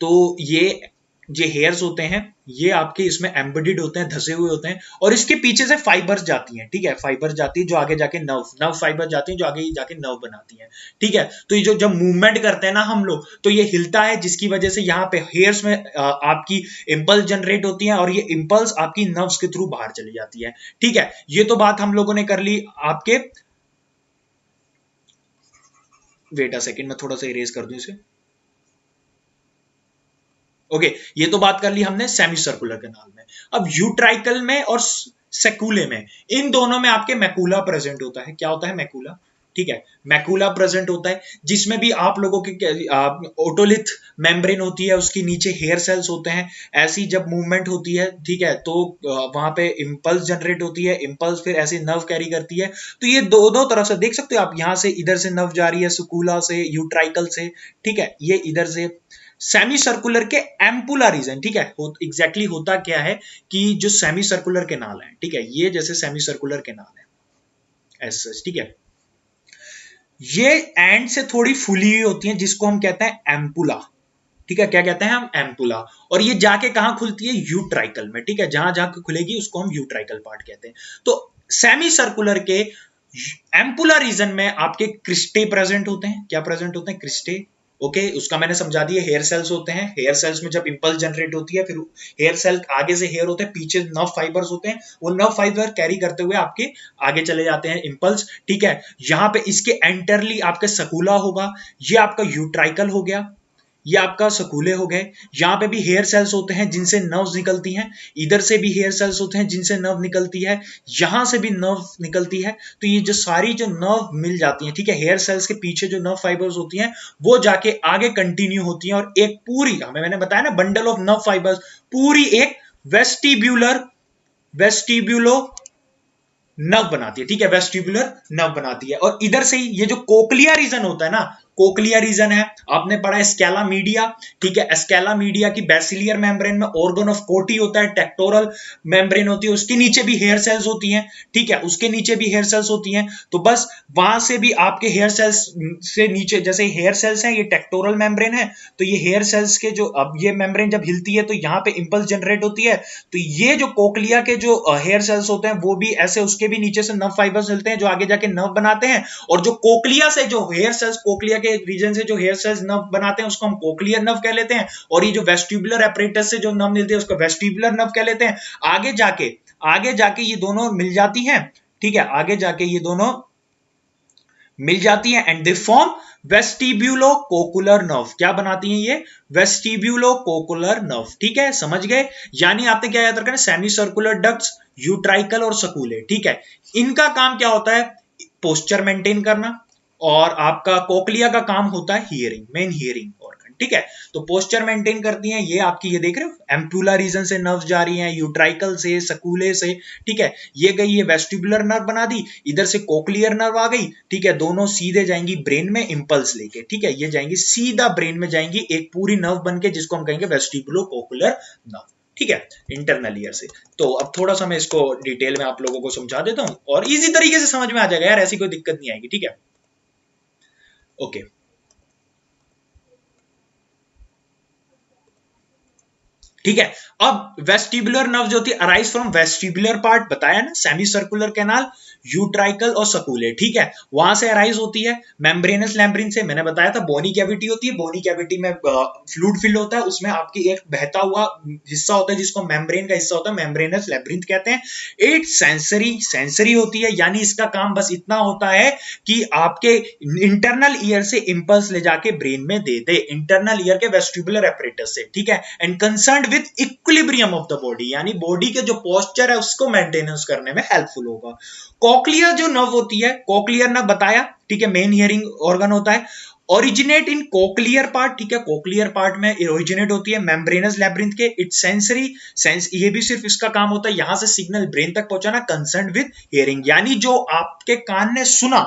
तो ये जो हेयर्स होते हैं, ये आपके इसमें एम्बेडेड होते हैं, धसे हुए होते हैं, और इसके पीछे से फाइबर्स जाती हैं, ठीक है, फाइबर जाती है जो आगे जाके नर्व फाइबर जाती हैं जो आगे जाके नर्व बनाती हैं, ठीक है। तो ये जो जब मूवमेंट करते हैं ना हम लोग, तो ये हिलता है, जिसकी वजह से यहाँ पे हेयर्स में आपकी इंपल्स जनरेट होती है, और ये इंपल्स आपकी नर्व्स के थ्रू बाहर चली जाती है, ठीक है। ये तो बात हम लोगों ने कर ली आपके, वेट अ सेकेंड, मैं थोड़ा सा इरेज कर दूं इसे, ओके, ये तो बात कर ली हमने सेमी सर्कुलर कैनाल में। अब यूट्राइकल में और सेकुले में, इन दोनों में आपके मैकुला प्रेजेंट होता है, क्या होता है, मैकुला, ठीक है, मैकुला प्रेजेंट होता है, जिसमें भी आप लोगों के ओटोलिथ मेम्ब्रेन होती है, उसके नीचे हेयर सेल्स होते हैं, ऐसी जब मूवमेंट होती है, ठीक है, तो वहां पे इंपल्स जनरेट होती है, इंपल्स फिर ऐसे नर्व कैरी करती है, तो ये दोनों तरफ से देख सकते हो आप, यहां से इधर से नर्व जा रही है, सुकूला से, यूट्राइकल से, ठीक है, ये इधर से सेमी सर्कुलर के एम्पुला रीजन, ठीक है, एग्जैक्टली होता क्या है कि जो सेमी सर्कुलर कैनाल है, ठीक है, ये जैसे सेमी सर्कुलर कैनाल है एज सच, ठीक है, ये एंड से थोड़ी फुली हुई होती है, जिसको हम कहते हैं एम्पुला, ठीक है, क्या कहते हैं हम, एम्पुला, और ये जाके कहां खुलती है, यूट्राइकल में, ठीक है, जहां जहां खुलेगी उसको हम यूट्राइकल पार्ट कहते हैं। तो सेमी सर्कुलर के एम्पुला रीजन में आपके क्रिस्टे प्रेजेंट होते हैं, क्या प्रेजेंट होते हैं, क्रिस्टे, ओके, उसका मैंने समझा दिया, हेयर सेल्स होते हैं, हेयर सेल्स में जब इंपल्स जनरेट होती है, फिर हेयर सेल, आगे से हेयर होते हैं, पीछे नर्व फाइबर्स होते हैं, वो नर्व फाइबर कैरी करते हुए आपके आगे चले जाते हैं इंपल्स, ठीक है। यहां पे इसके एंटरली आपके सकुला होगा, ये आपका यूट्राइकल हो गया, ये आपका सकुले हो गए, यहाँ पे भी हेयर सेल्स होते हैं जिनसे नर्व्स निकलती हैं, इधर से भी हेयर सेल्स होते हैं जिनसे नर्व निकलती है, यहां से भी नर्व निकलती है, तो ये जो सारी जो नर्व मिल जाती हैं, ठीक है, हेयर सेल्स के पीछे जो नर्व फाइबर्स होती हैं, वो जाके आगे कंटिन्यू होती हैं, और एक पूरी, हमें मैंने बताया ना, बंडल ऑफ नर्व फाइबर्स, पूरी एक वेस्टिब्यूलो नर्व बनाती है, ठीक है, वेस्टिबुलर नर्व बनाती है। और इधर से ही ये जो कोक्लिया रीजन होता है ना, कोक्लिया रीजन है, आपने पढ़ा स्केला मीडिया, ठीक है, स्केला मीडिया की बेसिलियर मेम्ब्रेन में ऑर्गन ऑफ कोटी होता है, टेक्टोरल मेम्ब्रेन होती है, उसके नीचे भी हेयर सेल्स होती हैं, ठीक है, उसके नीचे भी हेयर सेल्स होती हैं, तो बस वहां से भी आपके हेयर सेल्स से नीचे, जैसे हेयर सेल्स हैं, ये टेक्टोरल मेम्ब्रेन है, तो ये हेयर सेल्स के जो, अब ये मेम्ब्रेन जब हिलती है तो यहाँ पे इंपल्स जनरेट होती है, तो ये जो कोक्लिया के जो हेयर सेल्स होते हैं, वो भी ऐसे, उसके भी नीचे से नर्व फाइबर्स मिलते हैं जो आगे जाके नर्व बनाते हैं, और जो कोक्लिया से जो हेयर सेल्स, कोक्लिया के रीजन से जो हेयर सेल्स नर्व बनाते हैं, उसको हम कोक्लियर नर्व कह लेते हैं, और ये जो वेस्टिबुलर एपरेटस से जो नर्व मिलती है उसको वेस्टिबुलर नर्व कह लेते हैं। आगे जाके ये दोनों मिल जाती हैं, ठीक है, आगे जाके ये दोनों मिल जाती है and they form vestibulo कोकुलर nerve. क्या बनाती हैं ये? Vestibulo कोकुलर nerve. ठीक है, समझ गए? यानी आपने क्या याद रखना है? सेमी सर्कुलर डक्ट्स, यूट्राइकल और सकुले। ठीक है, इनका काम क्या होता है? पोस्चर मेंटेन करना, और आपका कोक्लिया का काम होता है हियरिंग, मेन हियरिंग ऑर्गन। ठीक है, तो पोस्चर मेंटेन करती हैं ये आपकी, ये देख रहे हो एम्पुला रीजन से नर्व जा रही हैं, यूट्राइकल से, सकुले से। ठीक है, ये गई, ये वेस्टिबुलर नर्व बना दी, इधर से कोक्लियर नर्व आ गई। ठीक है, दोनों सीधे जाएंगी ब्रेन में इम्पल्स लेके। ठीक है, ये जाएंगी सीधा ब्रेन में, जाएंगी एक पूरी नर्व बन के, जिसको हम कहेंगे वेस्टिबुलो कोकुलर नर्व। ठीक है, इंटरनल ईयर से। तो अब थोड़ा सा मैं इसको डिटेल में आप लोगों को समझा देता हूं और इजी तरीके से समझ में आ जाएगा यार, ऐसी कोई दिक्कत नहीं आएगी। ठीक है, ओके। ठीक है, अब वेस्टिबुलर नर्व जो होती है अराइज फ्रॉम वेस्टिबुलर पार्ट, बताया ना, सेमी सर्कुलर कैनाल, यूट्राइकल और सकुले। ठीक है, वहां से अराइज होती है। मेम्ब्रेनस लैम्ब्रिन से मैंने बताया था, बोनी कैविटी होती है, बोनी कैविटी में फ्लूइड फिल्ड होता है, उसमें आपकी एक बहता हुआ हिस्सा होता है जिसको मेम्ब्रेन का हिस्सा होता है, मेम्ब्रेनस लैम्ब्रिन कहते हैं। एट सेंसरी होती है, यानी इसका काम बस इतना होता है कि आपके इंटरनल ईयर से इंपल्स ले जाके ब्रेन में दे दे, इंटरनल ईयर के वेस्टिबुलर एपरेटस से। ठीक है, and concerned with equilibrium of the body, यानी बॉडी के जो पोस्चर है उसको मेंटेनेंस करने में हेल्पफुल होगा। कॉक्लियर जो नर्व होती है, कॉक्लियर नर्व बताया, ठीक है, मेन हियरिंग ऑर्गन होता है। ओरिजिनेट इन कोक्लियर पार्ट, ठीक है, कोक्लियर पार्ट में ओरिजिनेट होती है मेम्ब्रेनस लैब्रिंथ के। इट्स सेंसरी सेंस, ये भी सिर्फ इसका काम होता है यहां से सिग्नल ब्रेन तक पहुंचाना, कंसर्न विद हियरिंग, यानी जो आपके कान ने सुना,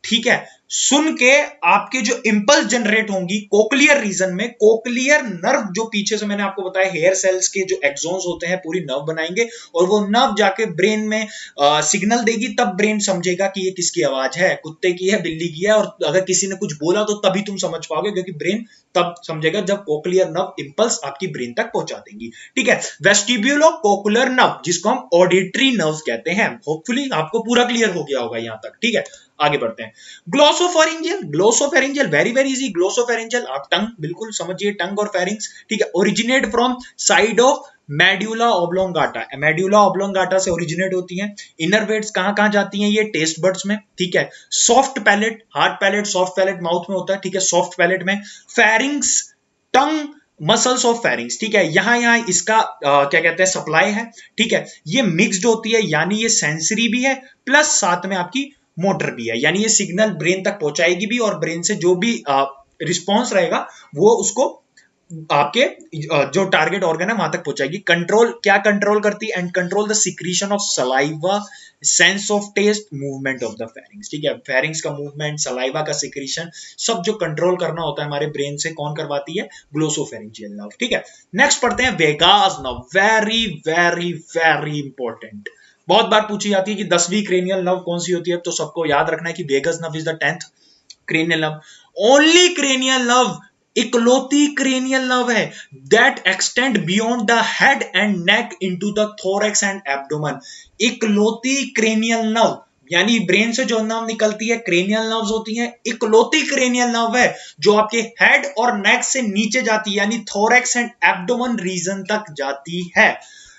ठीक है, सुन के आपके जो इंपल्स जनरेट होंगी कोक्लियर रीजन में, कोक्लियर नर्व जो पीछे से मैंने आपको बताया हेयर सेल्स के जो एक्सोन्स होते हैं पूरी नर्व बनाएंगे, और वो नर्व जाके ब्रेन में सिग्नल देगी, तब ब्रेन समझेगा कि ये किसकी आवाज है, कुत्ते की है, बिल्ली की है, और अगर किसी ने कुछ बोला तो तभी तुम समझ पाओगे, क्योंकि ब्रेन तब समझेगा जब कोक्लियर नर्व इंपल्स आपकी ब्रेन तक पहुंचा देंगी। ठीक है, वेस्टिब्यूलो कोकुलर नर्व, जिसको हम ऑडिटरी नर्व्स कहते हैं। होपफुली आपको पूरा क्लियर हो गया होगा यहां तक। ठीक है, आगे बढ़ते हैं। Glossopharyngeal, glossopharyngeal very very easy. Glossopharyngeal आप टंग बिल्कुल समझिए, टंग और फेरिंग्स। ठीक है, originate from side of medulla oblongata, medulla oblongata से ओरिजिनेट होती हैं। इनरवेट्स कहां कहां जाती हैं ये? टेस्ट बड्स में। ठीक है, soft palate, hard palate, soft palate mouth में होता है। ठीक है, सॉफ्ट पैलेट में। Pharynx, tongue, muscles of pharynx. ठीक है, यहां इसका क्या कहते हैं, सप्लाई है। ठीक है, ये मिक्स्ड होती है, यानी ये सेंसरी भी है प्लस साथ में आपकी मोटर भी है, यानी ये सिग्नल ब्रेन तक पहुंचाएगी भी, और ब्रेन से जो भी रिस्पॉन्स रहेगा वो उसको आपके जो टारगेट ऑर्गन है वहां तक पहुंचाएगी। कंट्रोल, क्या कंट्रोल करती है? And control the secretion of saliva, sense of taste, movement of the pharynx. ठीक है, फेरिंग्स का मूवमेंट, सलाइवा का सिक्रीशन, सब जो कंट्रोल करना होता है हमारे ब्रेन से, कौन करवाती है? Glossopharyngeal nerve. ठीक है, नेक्स्ट पढ़ते हैं Vegas nerve, very very very important. बहुत बार पूछी जाती है कि 10वीं क्रेनियल नर्व कौन सी होती है, तो सबको याद रखना है कि vagus nerve is the 10th cranial nerve. Only cranial nerve, इकलौती क्रेनियल नर्व है that extend beyond the head and neck into the thorax and abdomen. इकलौती क्रेनियल नर्व, यानी ब्रेन से जो नर्व निकलती है क्रेनियल नर्व्स होती हैं, इकलौती क्रेनियल नर्व है जो आपके हेड और नेक से नीचे जाती है, यानी थोरैक्स एंड एब्डोमेन रीजन तक जाती है।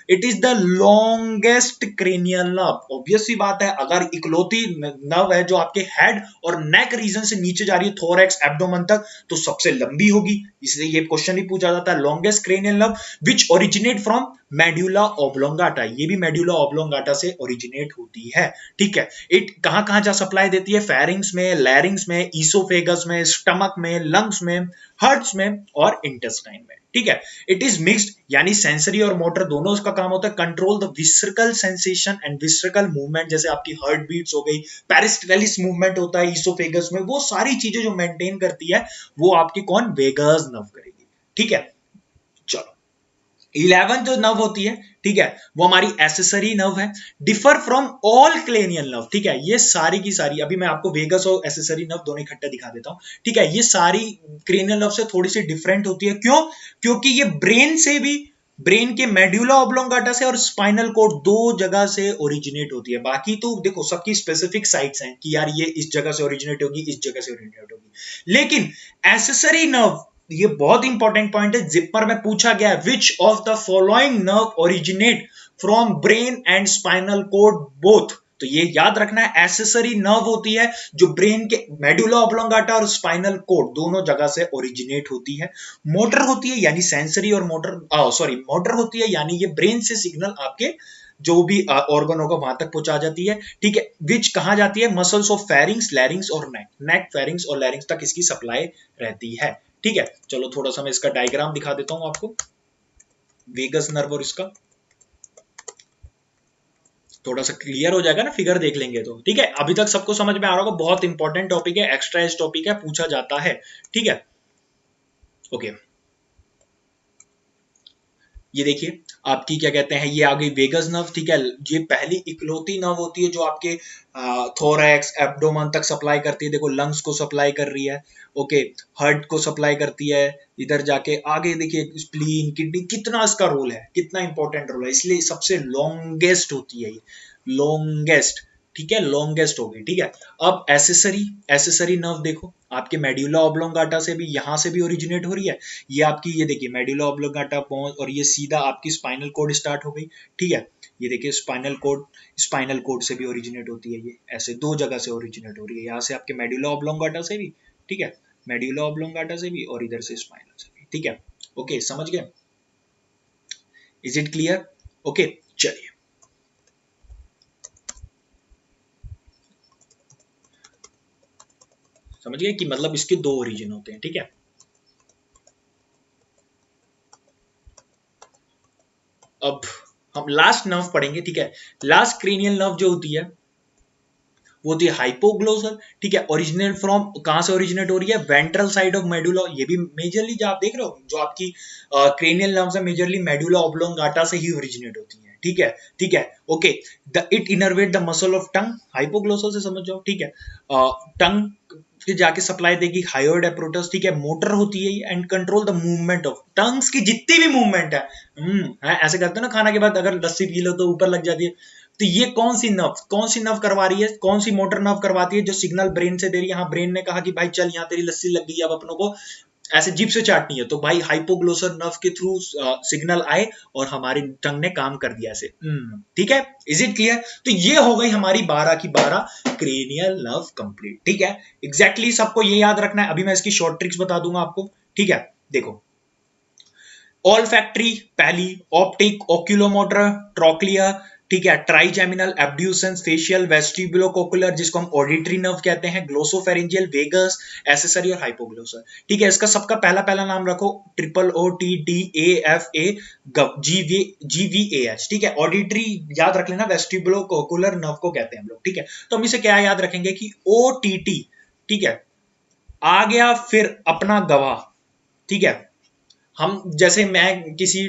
It is the longest cranial nerve. Obvious सी बात है, अगर इकलौती नर्व है जो आपके हेड और नेक रीजन से नीचे जा रही है थोरैक्स एब्डोमेन तक, तो सबसे लंबी होगी, इसलिए ये क्वेश्चन भी पूछा जाता है। Longest cranial nerve which originate from medulla oblongata, ये भी मेड्यूला ऑब्लोंगाटा से ओरिजिनेट होती है। ठीक है, इट कहां कहां जा सप्लाई देती है? फेरिंग्स में, लैरिंग्स में, ईसोफेगस में, स्टमक में, लंग्स में, हार्ट्स में और इंटेस्टाइन में। ठीक है, इट इज मिक्स्ड, यानी सेंसरी और मोटर दोनों इसका काम होता है। Control the visceral sensation and visceral movement, जैसे आपकी हार्ट बीट्स हो गई, पेरिस्टालिस मूवमेंट होता है ईसोफेगस में, वो सारी चीजें जो मेंटेन करती है वो आपकी कौन? वेगस नर्व करेगी। ठीक है, चलो 11 जो नर्व होती है, ठीक है, वो हमारी एसेसरी नर्व है, differ from all cranial nerve. ठीक है, ये सारी की सारी, अभी मैं आपको वेगस और एसेसरी नर्व दोनों इकट्ठे दिखा देता हूं। ठीक है, ये सारी क्रेनियल नर्व से थोड़ी सी डिफरेंट होती है। क्यों? क्योंकि ये ब्रेन से भी, ब्रेन के मेड्यूला ऑब्लोंगाटा से और स्पाइनल कोड दो जगह से ओरिजिनेट होती है। बाकी तो देखो सबकी स्पेसिफिक साइट्स हैं कि यार ये इस जगह से ओरिजिनेट होगी, इस जगह से ओरिजिनेट होगी, लेकिन एसेसरी नर्व, ये बहुत इंपॉर्टेंट पॉइंट है, जिपर में पूछा गया है which of the following nerve originate from brain and spinal cord both. तो ये याद रखना है, एक्सेसरी नर्व होती है जो ब्रेन के मेडुला ऑब्लोंगाटा और स्पाइनल कोड दोनों जगह से ओरिजिनेट होती है। मोटर होती है यानी सेंसरी और मोटर, सॉरी मोटर होती है यानी ये ब्रेन से सिग्नल आपके जो भी ऑर्गन होगा वहां तक पहुंचा जाती है, ठीक है। विच कहा जाती है मसल्स ऑफ फेरिंग्स, लैरिंग्स और नेक, नेक फेरिंग्स और लैरिंग्स तक इसकी सप्लाई रहती है, ठीक है। चलो थोड़ा सा मैं इसका डायग्राम दिखा देता हूं आपको, वेगस नर्व और इसका थोड़ा सा क्लियर हो जाएगा ना, फिगर देख लेंगे तो, ठीक है। अभी तक सबको समझ में आ रहा होगा, बहुत इंपॉर्टेंट टॉपिक है, एक्स्ट्रा एज टॉपिक है, पूछा जाता है, ठीक है। ओके, ये देखिए आपकी क्या कहते हैं, ये आ गई वेगस नर्व, ठीक है। ये पहली इकलौती नर्व होती है जो आपके थोरैक्स एब्डोमन तक सप्लाई करती है। देखो लंग्स को सप्लाई कर रही है, ओके, हार्ट को सप्लाई करती है, इधर जाके आगे देखिए स्प्लीन, किडनी, कितना इसका रोल है, कितना इंपॉर्टेंट रोल है, इसलिए सबसे लॉन्गेस्ट होती है ये, लॉन्गेस्ट, ठीक है, लॉन्गेस्ट हो गई, ठीक है। अब एसेसरी, एसेसरी नर्व देखो आपके मेड्यूला ऑब्लोंगाटा से भी, यहां से भी ओरिजिनेट हो रही है, ये आपकी, ये देखिए मेड्यूला ऑब्लोंगाटा पहुंच और ये सीधा आपकी स्पाइनल कोड स्टार्ट हो गई, ठीक है। ये देखिए स्पाइनल कोड, स्पाइनल कोड से भी ओरिजिनेट होती है, ये ऐसे दो जगह से ओरिजिनेट हो रही है, यहाँ से आपके मेड्यूला ऑब्लोंगाटा से भी, ठीक है, मेड्यूला ऑब्लोंगाटा से भी और इधर से स्पाइनल से भी, ठीक है। ओके, समझ गए, इज इट क्लियर? ओके, चलिए समझ गए कि मतलब इसके दो ओरिजिन होते हैं, ठीक है। अब हम लास्ट नर्व पढ़ेंगे, ठीक है। लास्ट क्रेनियल नर्व जो होती है वो होती है हाइपोग्लोसल, ठीक है। ओरिजिनेट फ्रॉम, कहां से ओरिजिनेट हो रही है, वेंट्रल साइड ऑफ मेडुला, ये भी मेजरली जो आप देख रहे हो जो आपकी क्रेनियल नर्व्स है मेजरली मेडुला ऑब्लोंगाटा से ही ओरिजिनेट होती है, ठीक है, ठीक है। Okay, the it innervate the muscle of tongue, hypoglossal से समझ जाओ, ठीक है। टंग फिर जाके सप्लाई देगी हायोइड एप्रोटस, ठीक है, मोटर होती है and control the movement of tongues की जितनी भी मूवमेंट है, ऐसे करते हो ना खाना के बाद अगर लस्सी पी लो तो ऊपर लग जाती है, तो ये कौन सी नर्व करवा रही है, कौन सी मोटर नर्व करवाती है जो सिग्नल ब्रेन से दे रही है। यहाँ ब्रेन ने कहा कि भाई चल यहाँ तेरी लस्सी लग गई, अब अपनों को ऐसे जीभ से चाटनी है, तो भाई हाइपोग्लोसल नर्व के थ्रू सिग्नल आए और हमारी टंग ने काम कर दिया ऐसे, ठीक है, इज इट क्लियर? तो ये हो गई हमारी 12 की 12 क्रेनियल नर्व कंप्लीट, ठीक है। एग्जैक्टली सबको ये याद रखना है, अभी मैं इसकी शॉर्ट ट्रिक्स बता दूंगा आपको, ठीक है। देखो ऑल फैक्ट्री पहली, ऑप्टिक, ओक्यूलोमोटर, ट्रोक्लिया, ठीक है, ट्राइजेमिनल, एब्ड्यूसेंस, फेशियल, वेस्टिबुलोकोकुलर जिसको हम ऑडिटरी नर्व कहते हैं, ग्लोसोफेरिंजियल, वेगस, एसेसरी और हाइपोग्लोसल, ठीक है। इसका सबका पहला पहला नाम रखो triple O T D A F A G V A H, ठीक है। ऑडिटरी याद रख लेना, वेस्टिबुलोकोकुलर नर्व को कहते हैं हम लोग, ठीक है। तो हम इसे क्या याद रखेंगे कि ओ टी टी, ठीक है, आ गया फिर अपना गवाह, ठीक है। हम जैसे मैं किसी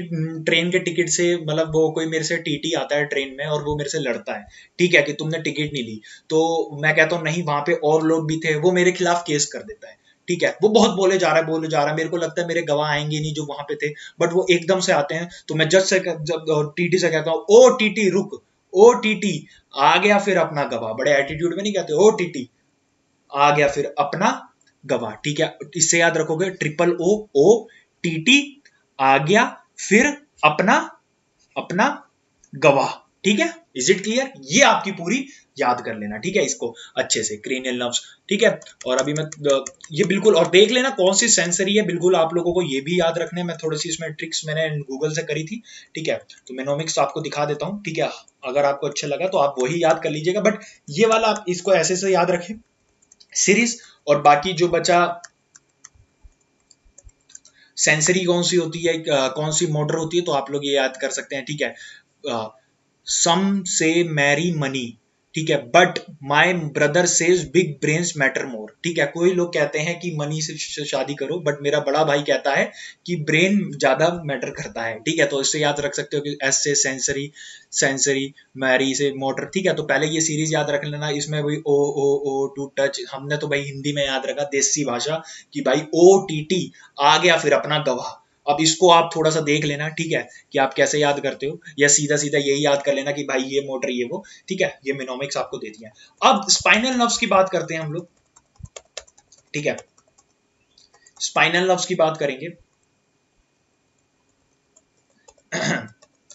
ट्रेन के टिकट से, मतलब वो कोई मेरे से टीटी आता है ट्रेन में और वो मेरे से लड़ता है, ठीक है, कि तुमने टिकट नहीं ली, तो मैं कहता हूँ नहीं वहां पे और लोग भी थे, वो मेरे खिलाफ केस कर देता है, ठीक है। वो बहुत बोले जा रहा है, बोले जा रहा है, मेरे को लगता है मेरे गवाह आएंगे नहीं जो वहां पे थे, बट वो एकदम से आते हैं, तो मैं जज से जब टीटी से कहता हूँ ओ टीटी रुक, ओ टीटी आ गया फिर अपना गवाह, बड़े एटीट्यूड में नहीं कहते ओ टीटी आ गया फिर अपना गवाह, ठीक है। इससे याद रखोगे triple O, O T T आ गया फिर अपना अपना गवाह, ठीक है, इज इट क्लियर? ये आपकी पूरी याद कर लेना, ठीक है, इसको अच्छे से, क्रेनियल नर्व्स, ठीक है। और अभी मैं ये बिल्कुल, और देख लेना कौन सी सेंसरी है, बिल्कुल आप लोगों को ये भी याद रखने, मैं थोड़ी सी इसमें ट्रिक्स मैंने गूगल से करी थी, ठीक है। तो मेनोमिक्स आपको दिखा देता हूं, ठीक है, अगर आपको अच्छा लगा तो आप वही याद कर लीजिएगा, बट ये वाला आप इसको ऐसे से याद रखें सीरीज, और बाकी जो बचा सेंसरी कौन सी होती है, कौन सी मोटर होती है, तो आप लोग ये याद कर सकते हैं, ठीक है। सम से मैरी मनी, ठीक है, but my brother says big brains matter more, ठीक है। कोई लोग कहते हैं कि मनी से शादी करो, बट मेरा बड़ा भाई कहता है कि ब्रेन ज्यादा मैटर करता है, ठीक है। तो इससे याद रख सकते हो कि एस से सेंसरी, सेंसरी, मैरी से मोटर, ठीक है। तो पहले ये सीरीज याद रख लेना, इसमें भाई ओ टू टच, हमने तो भाई हिंदी में याद रखा देसी भाषा कि भाई ओ टी टी आ गया फिर अपना गवाह। अब इसको आप थोड़ा सा देख लेना, ठीक है, कि आप कैसे याद करते हो, या सीधा सीधा यही याद कर लेना कि भाई ये मोटर ये वो, ठीक है। ये मेनोमिक्स आपको दे दिया। अब स्पाइनल नर्व्स की बात करते हैं हम लोग, ठीक है, स्पाइनल नर्व्स की बात करेंगे।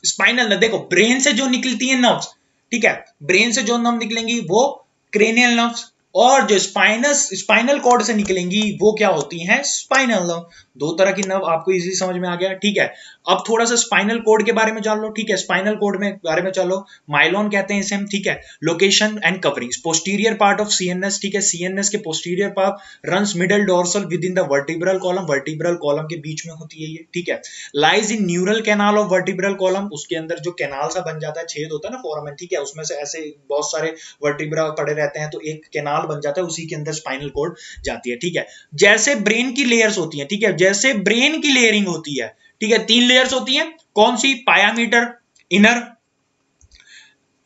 स्पाइनल देखो ब्रेन से जो निकलती है नर्व्स, ठीक है, ब्रेन से जो नर्व निकलेंगी वो क्रेनियल नर्व्स, और जो स्पाइनल कॉर्ड से निकलेंगी वो क्या होती हैं, स्पाइनल नर्व। दो तरह की नर्व आपको इजी समझ में आ गया, ठीक है। अब थोड़ा सा स्पाइनल कॉर्ड के बारे में जान लो, ठीक है, स्पाइनल कॉर्ड में बारे में चलो, माइलॉन कहते हैं इसे हम, ठीक है। Location and coverings, posterior part of CNS, ठीक है, सीएनएस के posterior part runs middle dorsal with in the vertebral column के बीच में होती है ये, ठीक है। Lies in neural canal of vertebral column, उसके अंदर जो कैनाल सा बन जाता है, छेद होता है ना फोरामेन, ठीक है, उसमें से ऐसे बहुत सारे वर्टिब्रा पड़े रहते हैं, तो एक कैनाल बन जाता है, उसी के अंदर स्पाइनल कॉर्ड जाती है, ठीक है। जैसे ब्रेन की लेयर्स होती हैं, ठीक है, जैसे ब्रेन की लेयरिंग होती है, ठीक है, 3 लेयर्स होती हैं, कौन सी, पायामीटर, इनर,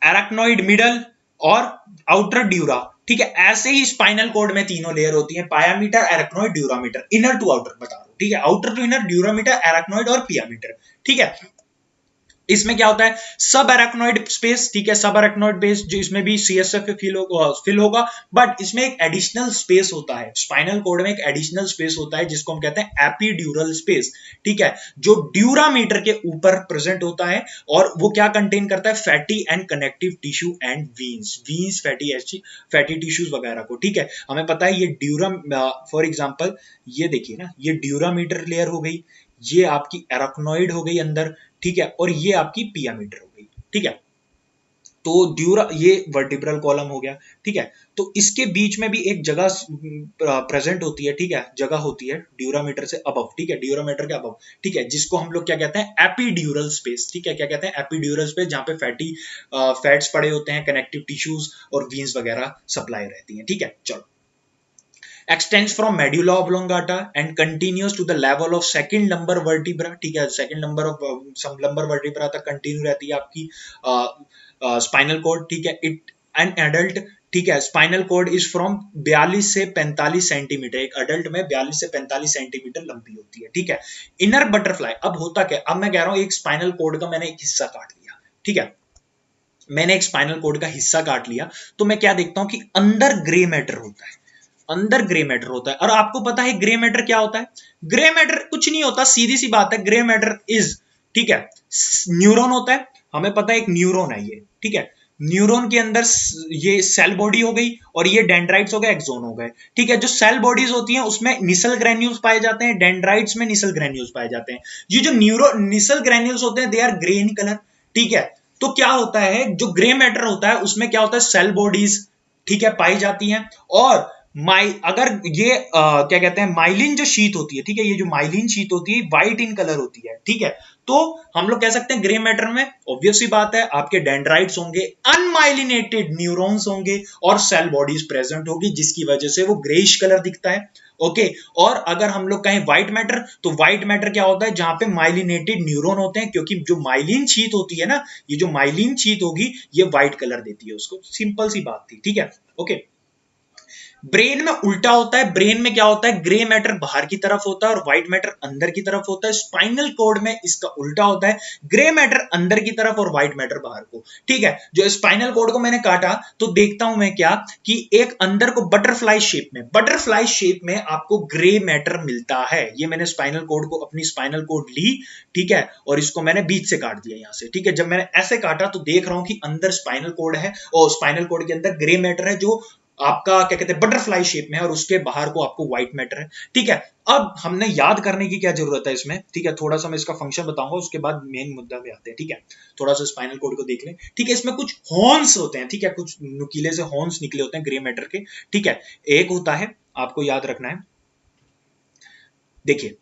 एराक्नोइड मिडल और आउटर ड्यूरा, ठीक है। ऐसे ही स्पाइनल कॉर्ड में तीनों लेयर होती हैं, pia mater, arachnoid, dura mater, inner to outer बता रहा हूं, ठीक है, outer to inner, dura mater, arachnoid और पियामीटर, ठीक है। इसमें क्या होता है, सब अरेक्नोइड स्पेस, ठीक है, सब अरेक्नोइड बेस जो इसमें भी सीएसएफ फिल होगा, बट इसमें एक एडिशनल स्पेस होता है, स्पाइनल कॉर्ड में एक एडिशनल स्पेस होता है जिसको हम कहते हैं एपीड्यूरल स्पेस, ठीक है, जो ड्यूरामीटर के ऊपर प्रेजेंट होता है, और वो क्या कंटेन करता है, fatty and connective tissue and veins fatty tissues वगैरह को, ठीक है। हमें पता है ये फॉर एग्जांपल ये देखिए ना, ये ड्यूरामीटर लेयर हो गई, ये आपकी एराक्नोइड हो गई अंदर, ठीक है, और ये आपकी पियामीटर हो गई, ठीक है। तो ये वर्टिब्रल कॉलम हो गया, ठीक है। तो इसके बीच में भी एक जगह प्रेजेंट होती है, ठीक है, जगह होती है ड्यूरामीटर से अबव, ठीक है, ड्यूरामीटर के अबव, ठीक है, जिसको हम लोग क्या कहते हैं, एपीड्यूरल स्पेस, ठीक है, क्या कहते हैं, एपीड्यूरल स्पेस, जहां पे फैट्स पड़े होते हैं, कनेक्टिव टिश्यूज और वीन्स वगैरह सप्लाई रहती हैं, ठीक है। चलो, extends from medulla oblongata and continues to the level of second lumbar vertebra, ठीक है, second lumbar of lumbar vertebra तक कंटिन्यू रहती है आपकी स्पाइनल कॉर्ड, ठीक है। इट एन एडल्ट, ठीक है, स्पाइनल कॉर्ड इज फ्रॉम 42 से 45 सेंटीमीटर, एक अडल्ट में 42 से 45 सेंटीमीटर लंबी होती है, ठीक है। इनर बटरफ्लाई, अब होता क्या, अब मैं कह रहा हूं एक स्पाइनल कॉर्ड का मैंने एक हिस्सा काट लिया, ठीक है, मैंने एक स्पाइनल कॉर्ड का हिस्सा काट लिया, तो मैं क्या देखता हूं कि अंदर ग्रे मैटर होता है, अंदर ग्रे मैटर होता है। और आपको पता है ग्रे मैटर क्या होता है, ग्रे मैटर कुछ नहीं होता, सीधी सी बात है, ग्रे मैटर इज, ठीक है, न्यूरॉन होता है, हमें पता है एक न्यूरॉन है ये, ठीक है, न्यूरॉन के अंदर ये सेल बॉडी हो गई, और ये डेंड्राइट्स हो गए, एक्सोन हो गए, ठीक है। जो सेल बॉडीज होती हैं उसमें निसल ग्रैन्यूल्स पाए जाते हैं, डेंड्राइट्स में निसल ग्रैन्यूल्स पाए जाते हैं। ये जो निसल ग्रैन्यूल्स होते हैं they are grey in colour, ठीक है। तो क्या होता है, जो ग्रे मैटर होता है उसमें क्या होता है, सेल बॉडीज, ठीक है, पाई जाती हैं, और अगर ये क्या कहते हैं, माइलिन जो शीट होती है, ठीक है, ये जो माइलिन शीट होती है व्हाइट इन कलर होती है, ठीक है। तो हम लोग कह सकते हैं ग्रे मैटर में ऑब्वियस सी बात है आपके डेंड्राइट्स होंगे, अनमाइलिनेटेड न्यूरॉन्स होंगे, और सेल बॉडीज प्रेजेंट होगी, जिसकी वजह से वो ग्रेइश कलर दिखता है, ओके। और अगर हम लोग कहें व्हाइट मैटर, तो व्हाइट मैटर क्या होता है, जहां पे माइलिनेटेड न्यूरॉन होते हैं, क्योंकि जो माइलिन शीट होती है ना, ये जो माइलिन शीट होगी ये व्हाइट कलर देती है उसको, सिंपल सी बात थी, ठीक है, ओके। ब्रेन में उल्टा होता है, ब्रेन में क्या होता है, ग्रे मैटर बाहर की तरफ होता है और व्हाइट मैटर अंदर की तरफ होता है। स्पाइनल कॉर्ड में इसका उल्टा होता है, ग्रे मैटर अंदर की तरफ और व्हाइट मैटर बाहर को, ठीक है। जो स्पाइनल कॉर्ड को मैंने काटा तो देखता हूं मैं क्या, कि एक अंदर को बटरफ्लाई शेप में आपको ग्रे मैटर मिलता है। ये मैंने स्पाइनल कॉर्ड को, अपनी स्पाइनल कॉर्ड ली, ठीक है, और इसको मैंने बीच से काट दिया यहां से, ठीक है। जब मैंने ऐसे काटा तो देख रहा हूं कि अंदर स्पाइनल कॉर्ड है, और स्पाइनल कॉर्ड के अंदर ग्रे मैटर है जो आपका क्या कहते हैं बटरफ्लाई शेप में है, और उसके बाहर को आपको व्हाइट मैटर है, ठीक है। अब हमने याद करने की क्या जरूरत है इसमें, ठीक है, थोड़ा सा मैं इसका फंक्शन बताऊंगा, उसके बाद मेन मुद्दा पे आते हैं, ठीक है। थोड़ा सा स्पाइनल कॉर्ड को देख लें, ठीक है। इसमें कुछ हॉर्न्स होते हैं, ठीक है, कुछ नुकीले से हॉर्न्स निकले होते हैं ग्रे मैटर के, ठीक है। एक होता है, आपको याद रखना है, देखिए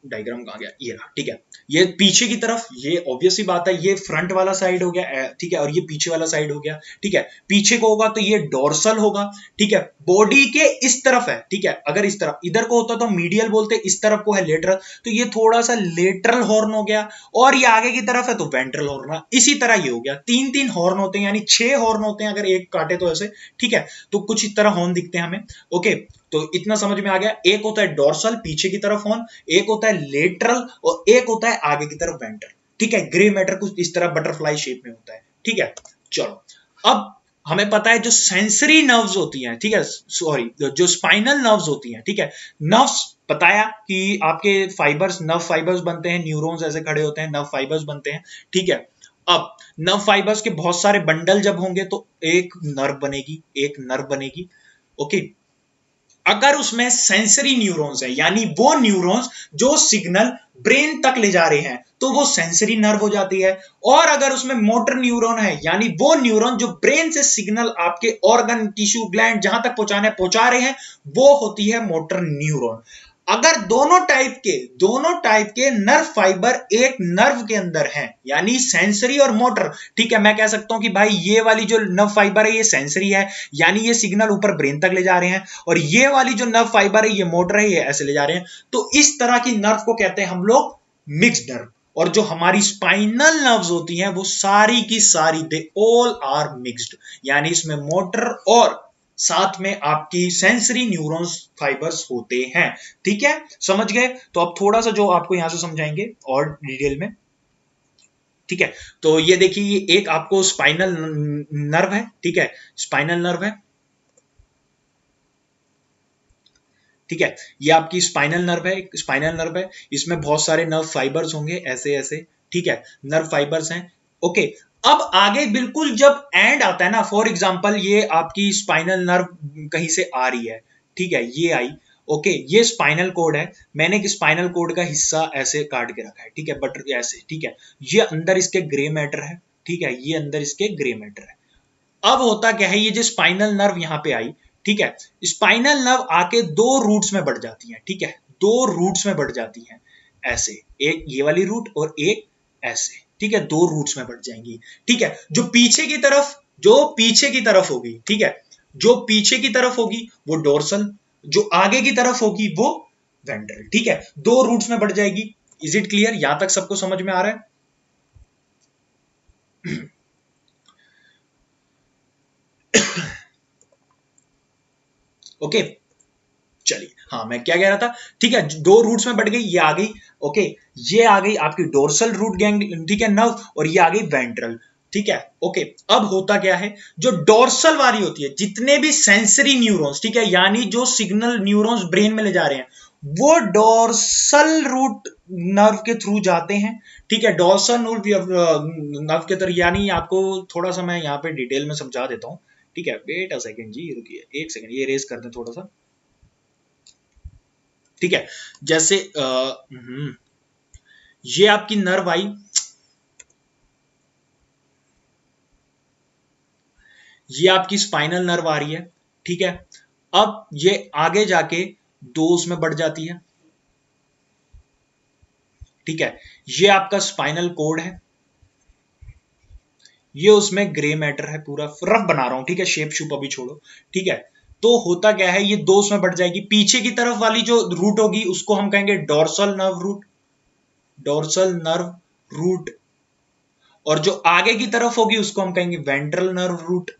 डायग्राम कहां गया, ये रहा, ठीक है। ये पीछे की तरफ, ये ऑब्वियस सी बात है, ये फ्रंट वाला साइड हो गया, ठीक है, और ये पीछे वाला साइड हो गया, ठीक है। पीछे को होगा तो ये डोर्सल होगा, ठीक है, बॉडी के इस तरफ है, ठीक है। अगर इस तरफ इधर को होता तो मीडियल बोलते, इस तरफ को है लेटरल, तो ये थोड़ा सा लेटरल हॉर्न हो गया, और ये आगे की तरफ है तो वेंट्रल हॉर्न। इसी तरह ये हो गया, 3-3 हॉर्न होते हैं, यानी 6 हॉर्न होते हैं अगर एक काटे तो ऐसे, ठीक है। तो कुछ इस तरह हॉर्न दिखते हैं हमें, ओके। तो इतना समझ में आ गया, एक होता है डोर्सल पीछे की तरफ हॉर्न, एक होता है लेटरल, और एक होता है आगे की तरफ वेंट्रल, ठीक है। ग्रे मैटर कुछ इस तरह बटरफ्लाई शेप में होता है, ठीक है। चलो, अब हमें पता है जो सेंसरी नर्व्स होती हैं, ठीक है, सॉरी, जो स्पाइनल नर्व्स होती हैं, ठीक है, नर्व्स बताया कि आपके फाइबर्स, नर्व फाइबर्स बनते हैं, न्यूरॉन्स ऐसे खड़े होते हैं, नर्व फाइबर्स बनते हैं, ठीक है। अब नर्व फाइबर्स के बहुत सारे बंडल जब होंगे तो एक नर्व बनेगी, एक नर्व बनेगी। ओके, अगर उसमें सेंसरी न्यूरॉन्स है, यानी वो न्यूरॉन्स जो सिग्नल ब्रेन तक ले जा रहे हैं, तो वो सेंसरी नर्व हो जाती है। और अगर उसमें मोटर न्यूरॉन है, यानी वो न्यूरॉन जो ब्रेन से सिग्नल आपके ऑर्गन, टिश्यू, ग्लैंड जहां तक पहुंचा रहे हैं, वो होती है मोटर न्यूरॉन। अगर दोनों टाइप के नर्व फाइबर एक नर्व के अंदर हैं, यानी सेंसरी और मोटर, ठीक है, मैं कह सकता हूं कि भाई ये वाली जो नर्व फाइबर है ये सेंसरी है, यानी ये सिग्नल ऊपर ब्रेन तक ले जा रहे हैं, और ये वाली जो नर्व फाइबर है ये मोटर है, ये ऐसे ले जा रहे हैं। तो इस तरह की नर्व को कहते हैं हम लोग मिक्स्ड नर्व। और जो हमारी स्पाइनल नर्व्स होती हैं वो सारी की सारी दे ऑल आर मिक्स्ड, यानी इसमें मोटर और साथ में आपकी सेंसरी न्यूरॉन्स फाइबर्स होते हैं। ठीक है, समझ गए? तो अब थोड़ा सा जो आपको यहां से समझाएंगे और डिटेल में। ठीक है, तो ये देखिए, ये एक आपको स्पाइनल नर्व है, ठीक है, स्पाइनल नर्व है, ठीक है, ये आपकी स्पाइनल नर्व है, स्पाइनल नर्व है, इसमें बहुत सारे नर्व फाइबर्स होंगे ऐसे ऐसे, ठीक है, नर्व फाइबर्स हैं। ओके, अब आगे बिल्कुल जब एंड आता है ना, फॉर एग्जांपल ये आपकी स्पाइनल नर्व कहीं से आ रही है, ठीक है, ये आई, ओके, ये स्पाइनल कोड है, मैंने एक स्पाइनल कोड का हिस्सा ऐसे काट के रखा है, ठीक है, बट ऐसे, ठीक है, ये अंदर इसके ग्रे मैटर है, ठीक है, ये अंदर इसके ग्रे मैटर है। अब होता क्या है, ये जो स्पाइनल नर्व यहां पे आई, ठीक है, स्पाइनल नर्व आके दो रूट्स में बढ़ जाती है, ठीक है, दो रूट्स में बढ़ जाती है, ऐसे, एक ये वाली रूट और एक ऐसे, ठीक है, दो रूट्स में बढ़ जाएंगी। ठीक है, जो पीछे की तरफ होगी, ठीक है, जो पीछे की तरफ होगी वो डोर्सल, जो आगे की तरफ होगी वो वेंट्रल। ठीक है, दो रूट्स में बढ़ जाएगी। Is it clear? यहां तक सबको समझ में आ रहा है? ओके, चलिए, हाँ, मैं क्या कह रहा था, ठीक है, दो रूट्स में बढ़ गई, ये आ गई, ओके, ये आ गई आपकी डोर्सल रूट गैंग, ठीक है, नर्व, और ये आ गई वेंट्रल, ठीक है, ओके। अब होता क्या है, जो डोर्सल वाली होती है, जितने भी सेंसरी न्यूरॉन्स, ठीक है, यानी जो सिग्नल न्यूरॉन्स ब्रेन में ले जा रहे हैं, वो डोर्सल रूट नर्व के थ्रू जाते हैं, ठीक है, डोर्सल नर्व के तरह, यानी आपको थोड़ा सा मैं यहाँ पे डिटेल में समझा देता हूँ, ठीक है, वेट अ सेकेंड जी, रुकिए एक सेकेंड, ये रेज कर दें थोड़ा सा, ठीक है, जैसे ये आपकी नर्व आई, ये आपकी स्पाइनल नर्व आ रही है, ठीक है, अब ये आगे जाके दो उसमें बढ़ जाती है, ठीक है, ये आपका स्पाइनल कोड है, ये उसमें ग्रे मैटर है, पूरा रफ बना रहा हूं, ठीक है, शेप शूप अभी छोड़ो, ठीक है। तो होता क्या है, ये दो उसमें बढ़ जाएगी, पीछे की तरफ वाली जो रूट होगी उसको हम कहेंगे dorsal nerve root, dorsal nerve root, और जो आगे की तरफ होगी उसको हम कहेंगे वेंट्रल नर्व रूट।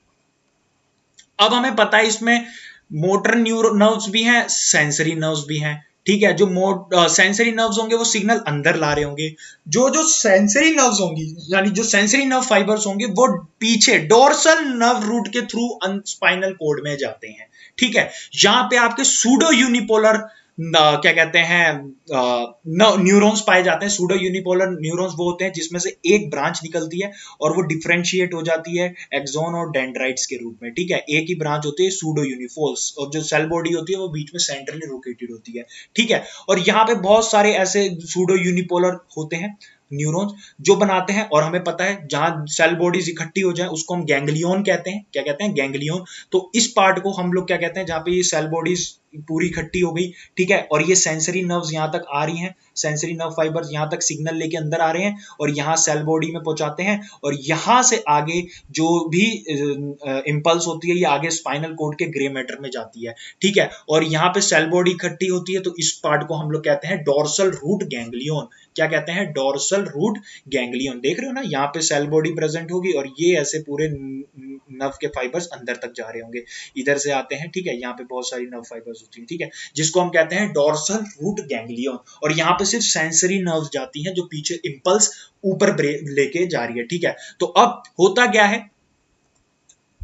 अब हमें पता है इसमें मोटर न्यूरो नर्व्स भी हैं, सेंसरी नर्व्स भी हैं, ठीक है, जो सेंसरी नर्व्स होंगे वो सिग्नल अंदर ला रहे होंगे, जो जो सेंसरी नर्व्स होंगी, यानी जो सेंसरी नर्व फाइबर्स होंगे वो पीछे डोर्सल नर्व रूट के थ्रू स्पाइनल कोड में जाते हैं, ठीक है। यहां पे आपके सूडो यूनिपोलर क्या कहते हैं न्यूरॉन्स पाए जाते हैं। सूडो यूनिपोलर न्यूरॉन्स वो होते हैं जिसमें से एक ब्रांच निकलती है और वो डिफरेंशिएट हो जाती है एक्सॉन और डेंड्राइट्स के रूप में, ठीक है, एक ही ब्रांच होती है सूडो यूनिफोल्स, और जो सेल बॉडी होती है वो बीच में सेंट्रली लोकेटेड होती है, ठीक है। और यहाँ पे बहुत सारे ऐसे सूडो यूनिपोलर होते हैं न्यूरॉन्स जो बनाते हैं, और हमें पता है जहां सेल बॉडीज इकट्ठी हो जाए उसको हम गैंग्लियन कहते हैं। क्या कहते हैं? गैंग्लियन। तो इस पार्ट को हम लोग क्या कहते हैं, जहां पे ये सेल बॉडीज पूरी इकट्ठी हो गई, ठीक है, और ये सेंसरी नर्व्स यहां तक आ रही हैं, सेंसरी नर्व फाइबर्स यहां तक सिग्नल लेके अंदर आ रहे हैं और यहां सेल बॉडी में पहुंचाते हैं, और यहां से आगे जो भी इंपल्स होती है ये आगे स्पाइनल कोड के ग्रे मैटर में जाती है, ठीक है, और यहाँ पे सेल बॉडी इकट्ठी होती है, तो इस पार्ट को हम लोग कहते हैं डोर्सल रूट गैंग्लियन। क्या कहते हैं? Dorsal root ganglion. देख रहे हो ना, यहाँ पे सेल बॉडी प्रेजेंट होगी और ये ऐसे पूरे नर्व के फाइबर्स अंदर तक जा रहे होंगे, इधर से आते हैं, ठीक है, यहाँ पे बहुत सारी नर्व फाइबर्स होती है, ठीक है, जिसको हम कहते हैं डोर्सल रूट गैंग्लियन। और यहाँ पे सिर्फ सेंसरी नर्व्स जाती हैं जो पीछे इंपल्स ऊपर लेके जा रही है, ठीक है। तो अब होता क्या है,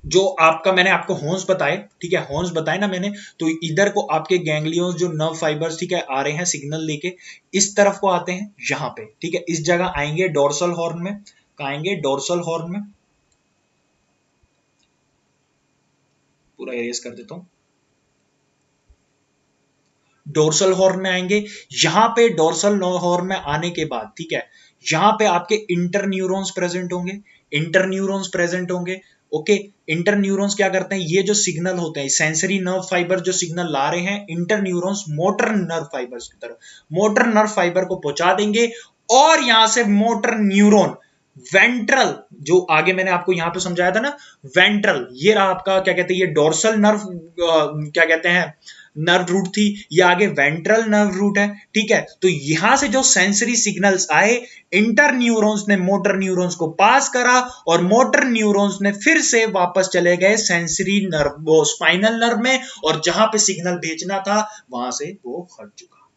जो आपका मैंने आपको हॉर्न्स बताए, ठीक है, हॉर्न्स बताए ना मैंने, तो इधर को आपके गैंग्लियंस जो नर्व फाइबर्स, ठीक है, आ रहे हैं सिग्नल लेके, इस तरफ को आते हैं यहाँ पे, ठीक है, इस जगह आएंगे डोर्सल हॉर्न में, कहाँ आएंगे, डोर्सल हॉर्न में, पूरा एरेज कर देता हूं, डोर्सल हॉर्न में आएंगे। यहां पे डोर्सल हॉर्न में आने के बाद, ठीक है, यहां पे आपके इंटर न्यूरॉन्स प्रेजेंट होंगे, इंटर न्यूरॉन्स प्रेजेंट होंगे। ओके, इंटर न्यूरॉन्स क्या करते हैं, ये जो सिग्नल होते हैं, सेंसरी नर्व फाइबर जो सिग्नल ला रहे हैं, inter neurons motor nerve fibres की तरफ, मोटर नर्व फाइबर को पहुंचा देंगे। और यहां से मोटर न्यूरॉन वेंट्रल, जो आगे मैंने आपको यहां पे समझाया था ना, वेंट्रल, ये रहा आपका क्या कहते हैं, ये डोर्सल नर्व क्या कहते हैं, नर्व रूट थी, ये आगे वेंट्रल नर्व रूट है। ठीक है, तो यहां से जो सेंसरी सिग्नल्स आए, इंटर न्यूरॉन्स ने मोटर न्यूरॉन्स को पास करा और मोटर न्यूरॉन्स ने फिर से वापस चले गए सेंसरी नर्व, वो स्पाइनल नर्व में, और जहां पे सिग्नल भेजना था वहां से वो हट चुका।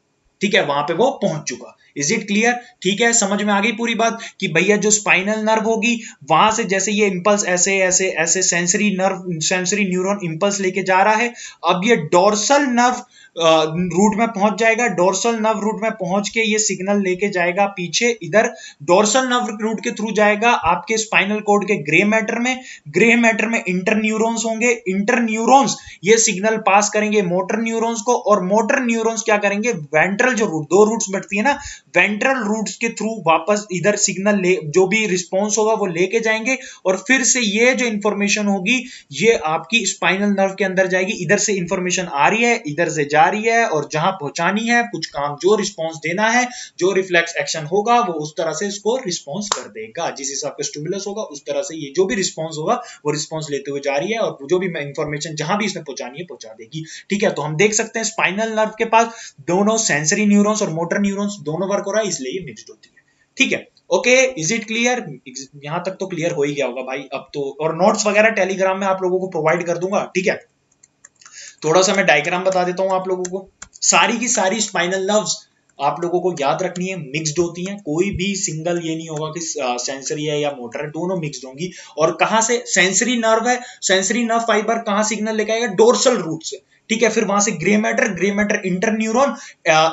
ठीक है, वहां पे वो पहुंच चुका। Is it clear? ठीक है, समझ में आ गई पूरी बात कि भैया जो स्पाइनल नर्व होगी, वहां से जैसे ये इंपल्स ऐसे ऐसे ऐसे sensory nerve, sensory neuron impulse लेके जा रहा है, अब ये डोर्सल नर्व रूट में पहुंच जाएगा। डोर्सल नर्व रूट में पहुंच के ये सिग्नल लेके जाएगा पीछे, इधर डोर्सल नर्व रूट के थ्रू जाएगा आपके स्पाइनल कॉर्ड के ग्रे मैटर में। ग्रे मैटर में इंटर न्यूरॉन्स होंगे, इंटर न्यूरॉन्स ये सिग्नल पास करेंगे मोटर न्यूरॉन्स को, और मोटर न्यूरॉन्स क्या करेंगे, वेंट्रल जो रूट, दो रूट्स बैठती है ना, वेंट्रल रूट्स के थ्रू वापस इधर सिग्नल ले, जो भी रिस्पॉन्स होगा वो लेके जाएंगे, और फिर से ये जो इंफॉर्मेशन होगी ये आपकी स्पाइनल नर्व के अंदर जाएगी। इधर से इंफॉर्मेशन आ रही है, इधर से जा रही है, और जहां पहुंचानी है, कुछ काम जो रिस्पॉन्स देना है, जो रिफ्लेक्स एक्शन होगा वो उस तरह से इसको रिस्पॉन्स कर देगा। जिस हिसाब का स्टिमुलस होगा उस तरह से ये जो भी रिस्पॉन्स होगा वो रिस्पॉन्स लेते हुए जा रही है, और जो भी इंफॉर्मेशन जहां भी इसने पहुंचानी है पहुंचा देगी। ठीक है, तो हम देख सकते हैं स्पाइनल नर्व के पास दोनों सेंसरी न्यूरॉन्स और मोटर न्यूरॉन्स दोनों वर्क हो रहा है, इसलिए ये मिक्स्ड होती है। ठीक है, ओके, इज इट क्लियर? यहां तक तो क्लियर हो ही गया होगा भाई अब तो, और नोट्स वगैरह टेलीग्राम में आप लोगों को प्रोवाइड कर दूंगा। ठीक है, थोड़ा सा मैं डायग्राम बता देता हूं आप लोगों को। सारी की सारी स्पाइनल नर्व्स आप लोगों को याद रखनी है, मिक्स्ड होती हैं, कोई भी सिंगल ये नहीं होगा कि सेंसरी है या मोटर है, दोनों मिक्स्ड होंगी। और कहां से सेंसरी नर्व है, सेंसरी नर्व फाइबर कहां सिग्नल लेके आएगा, डोर्सल रूट से। ठीक है, फिर वहां से grey matter inter neuron,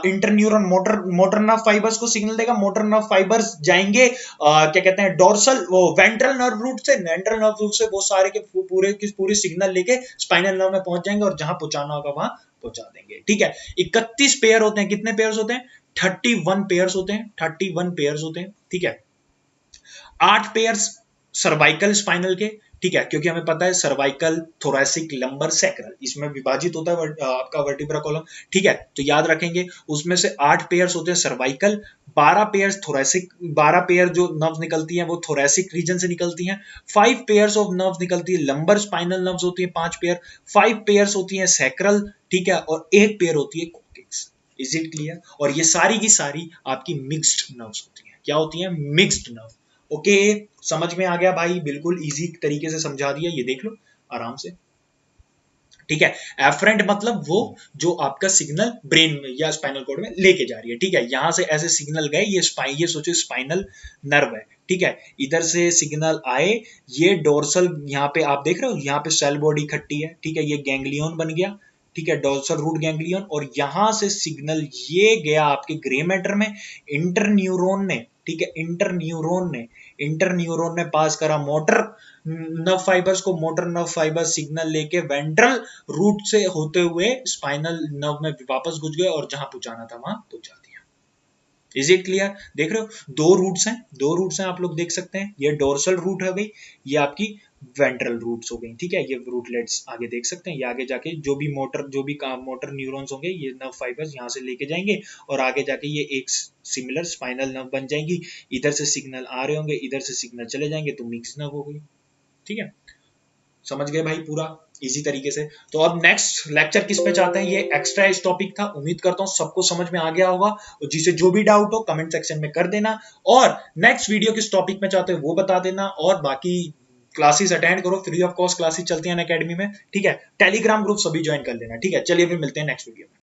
inter neuron motor nerve fibres को सिग्नल देगा, मोटर नर्व फाइबर्स जाएंगे क्या कहते हैं, डोर्सल वो वेंट्रल नर्व रूट से, वेंट्रल नर्व रूट से वो सारे के पूरे सिग्नल लेके स्पाइनल नर्व में पहुंच जाएंगे, और जहां पहुंचाना होगा वहां पहुंचा देंगे। ठीक है, 31 पेयर होते हैं, कितने पेयर्स होते हैं, 31 पेयर्स होते हैं, 31 पेयर्स होते हैं। ठीक है, 8 पेयर्स सर्वाइकल स्पाइनल के, ठीक है, क्योंकि हमें पता है सर्वाइकल, थोरैसिक, लंबर, सैक्रल, इसमें विभाजित होता है आपका वर्टिब्रा कॉलम। ठीक है, तो याद रखेंगे उसमें से 8 पेयर्स होते हैं सर्वाइकल, 12 पेयर्स थोरैसिक, 12 पेयर जो नर्व्स निकलती हैं वो थोरैसिक रीजन से निकलती हैं, 5 पेयर्स ऑफ नर्व्स निकलती है, लंबर स्पाइनल नर्व्स होती है 5 पेयर, 5 पेयर्स होती है सैक्रल, ठीक है, और 1 पेयर होती है कॉर्टेक्स। Is it clear? और ये सारी की सारी आपकी मिक्स्ड नर्व्स होती हैं। क्या होती हैं? Mixed nerve. ओके, समझ में आ गया भाई? बिल्कुल इजी तरीके से समझा दिया, ये देख लो आराम से। ठीक है, एफरेंट मतलब वो जो आपका सिग्नल ब्रेन में या स्पाइनल कॉर्ड में लेके जा रही है। ठीक है, यहां से ऐसे सिग्नल गए, ये सोचो स्पाइनल नर्व है। ठीक है, इधर से सिग्नल आए, ये डोर्सल, यहाँ पे आप देख रहे हो, यहाँ पे सेल बॉडी इकट्ठी है। ठीक है, ये गैंग्लियन बन गया। ठीक है, डोर्सल रूट गैंग्लियन, और यहां से सिग्नल ये गया आपके ग्रे मैटर में, इंटर न्यूरॉन ने, ठीक है, इंटर न्यूरॉन ने पास करा मोटर नर्व फाइबर्स को, मोटर नर्व फाइबर सिग्नल लेके वेंट्रल रूट से होते हुए स्पाइनल नर्व में वापस घुस गए, और जहां पहुंचाना था वहां पहुंचा दिया। Is it clear? देख रहे हो, दो रूट्स हैं आप लोग देख सकते हैं, ये डोर्सल रूट है गई, ये आपकी वेंट्रल रूट्स हो गई। ठीक है, ये रूटलेट्स आगे देख सकते हैं, ये आगे जाके जो भी मोटर न्यूरॉन्स होंगे, ये नर्व फाइबर्स यहाँ से लेके जाएंगे, और आगे जाके ये एक सिमिलर स्पाइनल नर्व बन जाएंगी। इधर से सिग्नल आ रहे होंगे, इधर से सिग्नल चले जाएंगे, तो मिक्स नर्व हो गई। ठीक है, समझ गए भाई पूरा इजी तरीके से? तो अब नेक्स्ट लेक्चर किस पे चाहते हैं, ये एक्स्ट्रा इस टॉपिक था, उम्मीद करता हूं सबको समझ में आ गया होगा, और जिसे जो भी डाउट हो कमेंट सेक्शन में कर देना, और नेक्स्ट वीडियो किस टॉपिक में चाहते हो वो बता देना, और बाकी क्लासेस अटेंड करो, फ्री ऑफ कॉस्ट क्लासेस चलती हैं अकेडमी में। ठीक है, टेलीग्राम ग्रुप सभी ज्वाइन कर लेना। ठीक है, चलिए फिर मिलते हैं नेक्स्ट वीडियो में।